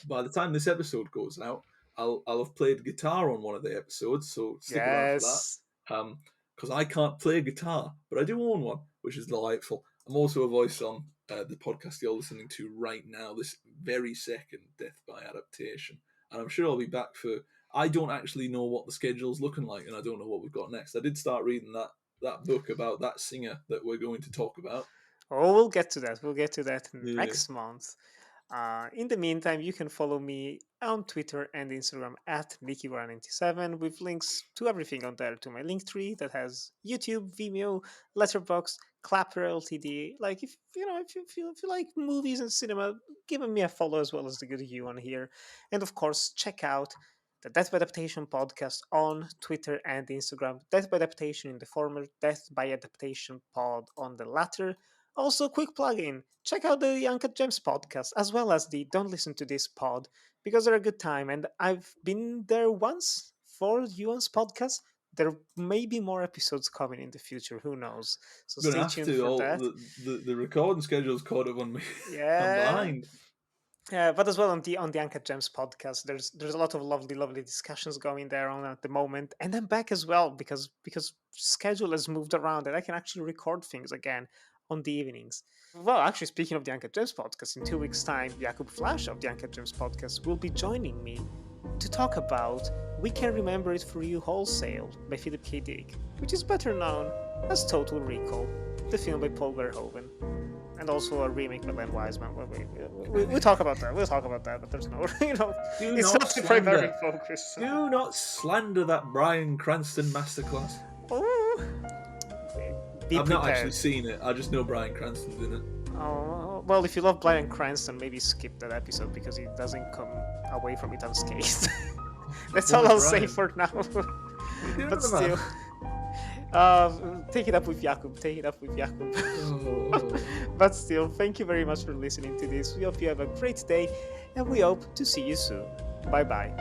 By the time this episode goes out, I'll have played guitar on one of the episodes, so stick around for that. Because I can't play guitar, but I do own one, which is delightful. I'm also a voice on the podcast you're listening to right now, this very second, Death by Adaptation. And I'm sure I'll be back for... I don't actually know what the schedule's looking like, and I don't know what we've got next. I did start reading that book about that singer that we're going to talk about. Oh, we'll get to that. We'll get to that next month. In the meantime, you can follow me on Twitter and Instagram at NickyWar97 with links to everything on there, to my Linktree that has YouTube, Vimeo, Letterboxd, Clapper Ltd. Like if you like movies and cinema, give me a follow as well as the good Ewan here, and of course check out the Death by Adaptation podcast on Twitter and Instagram. Death by Adaptation in the former, Death by Adaptation pod on the latter. Also, quick plug-in, check out the Uncut Gems podcast, as well as the Don't Listen to This pod, because they're a good time, and I've been there once for Ewan's podcast. There may be more episodes coming in the future, who knows? So stay tuned for that. The recording schedule's caught up on me. Yeah. I'm behind. But as well on the Uncut Gems podcast, there's a lot of lovely discussions going there on at the moment, and I'm back as well because schedule has moved around and I can actually record things again on the evenings. Well, actually, speaking of the Uncut Gems podcast, in 2 weeks' time, Jakub Flash of the Uncut Gems podcast will be joining me to talk about We Can Remember It For You Wholesale by Philip K. Dick, which is better known as Total Recall, the film by Paul Verhoeven. And also a remake by Len Wiseman. We'll talk about that. We'll talk about that, but there's no, it's not the primary focus. So. Do not slander that Bryan Cranston masterclass. Oh, I've not actually seen it. I just know Bryan Cranston's in it. Oh, well, if you love Bryan Cranston, maybe skip that episode because he doesn't come away from it unscathed. That's all I'll say for now. But still. Take it up with Jakub. But still, thank you very much for listening to this. We hope you have a great day, and we hope to see you soon. Bye-bye.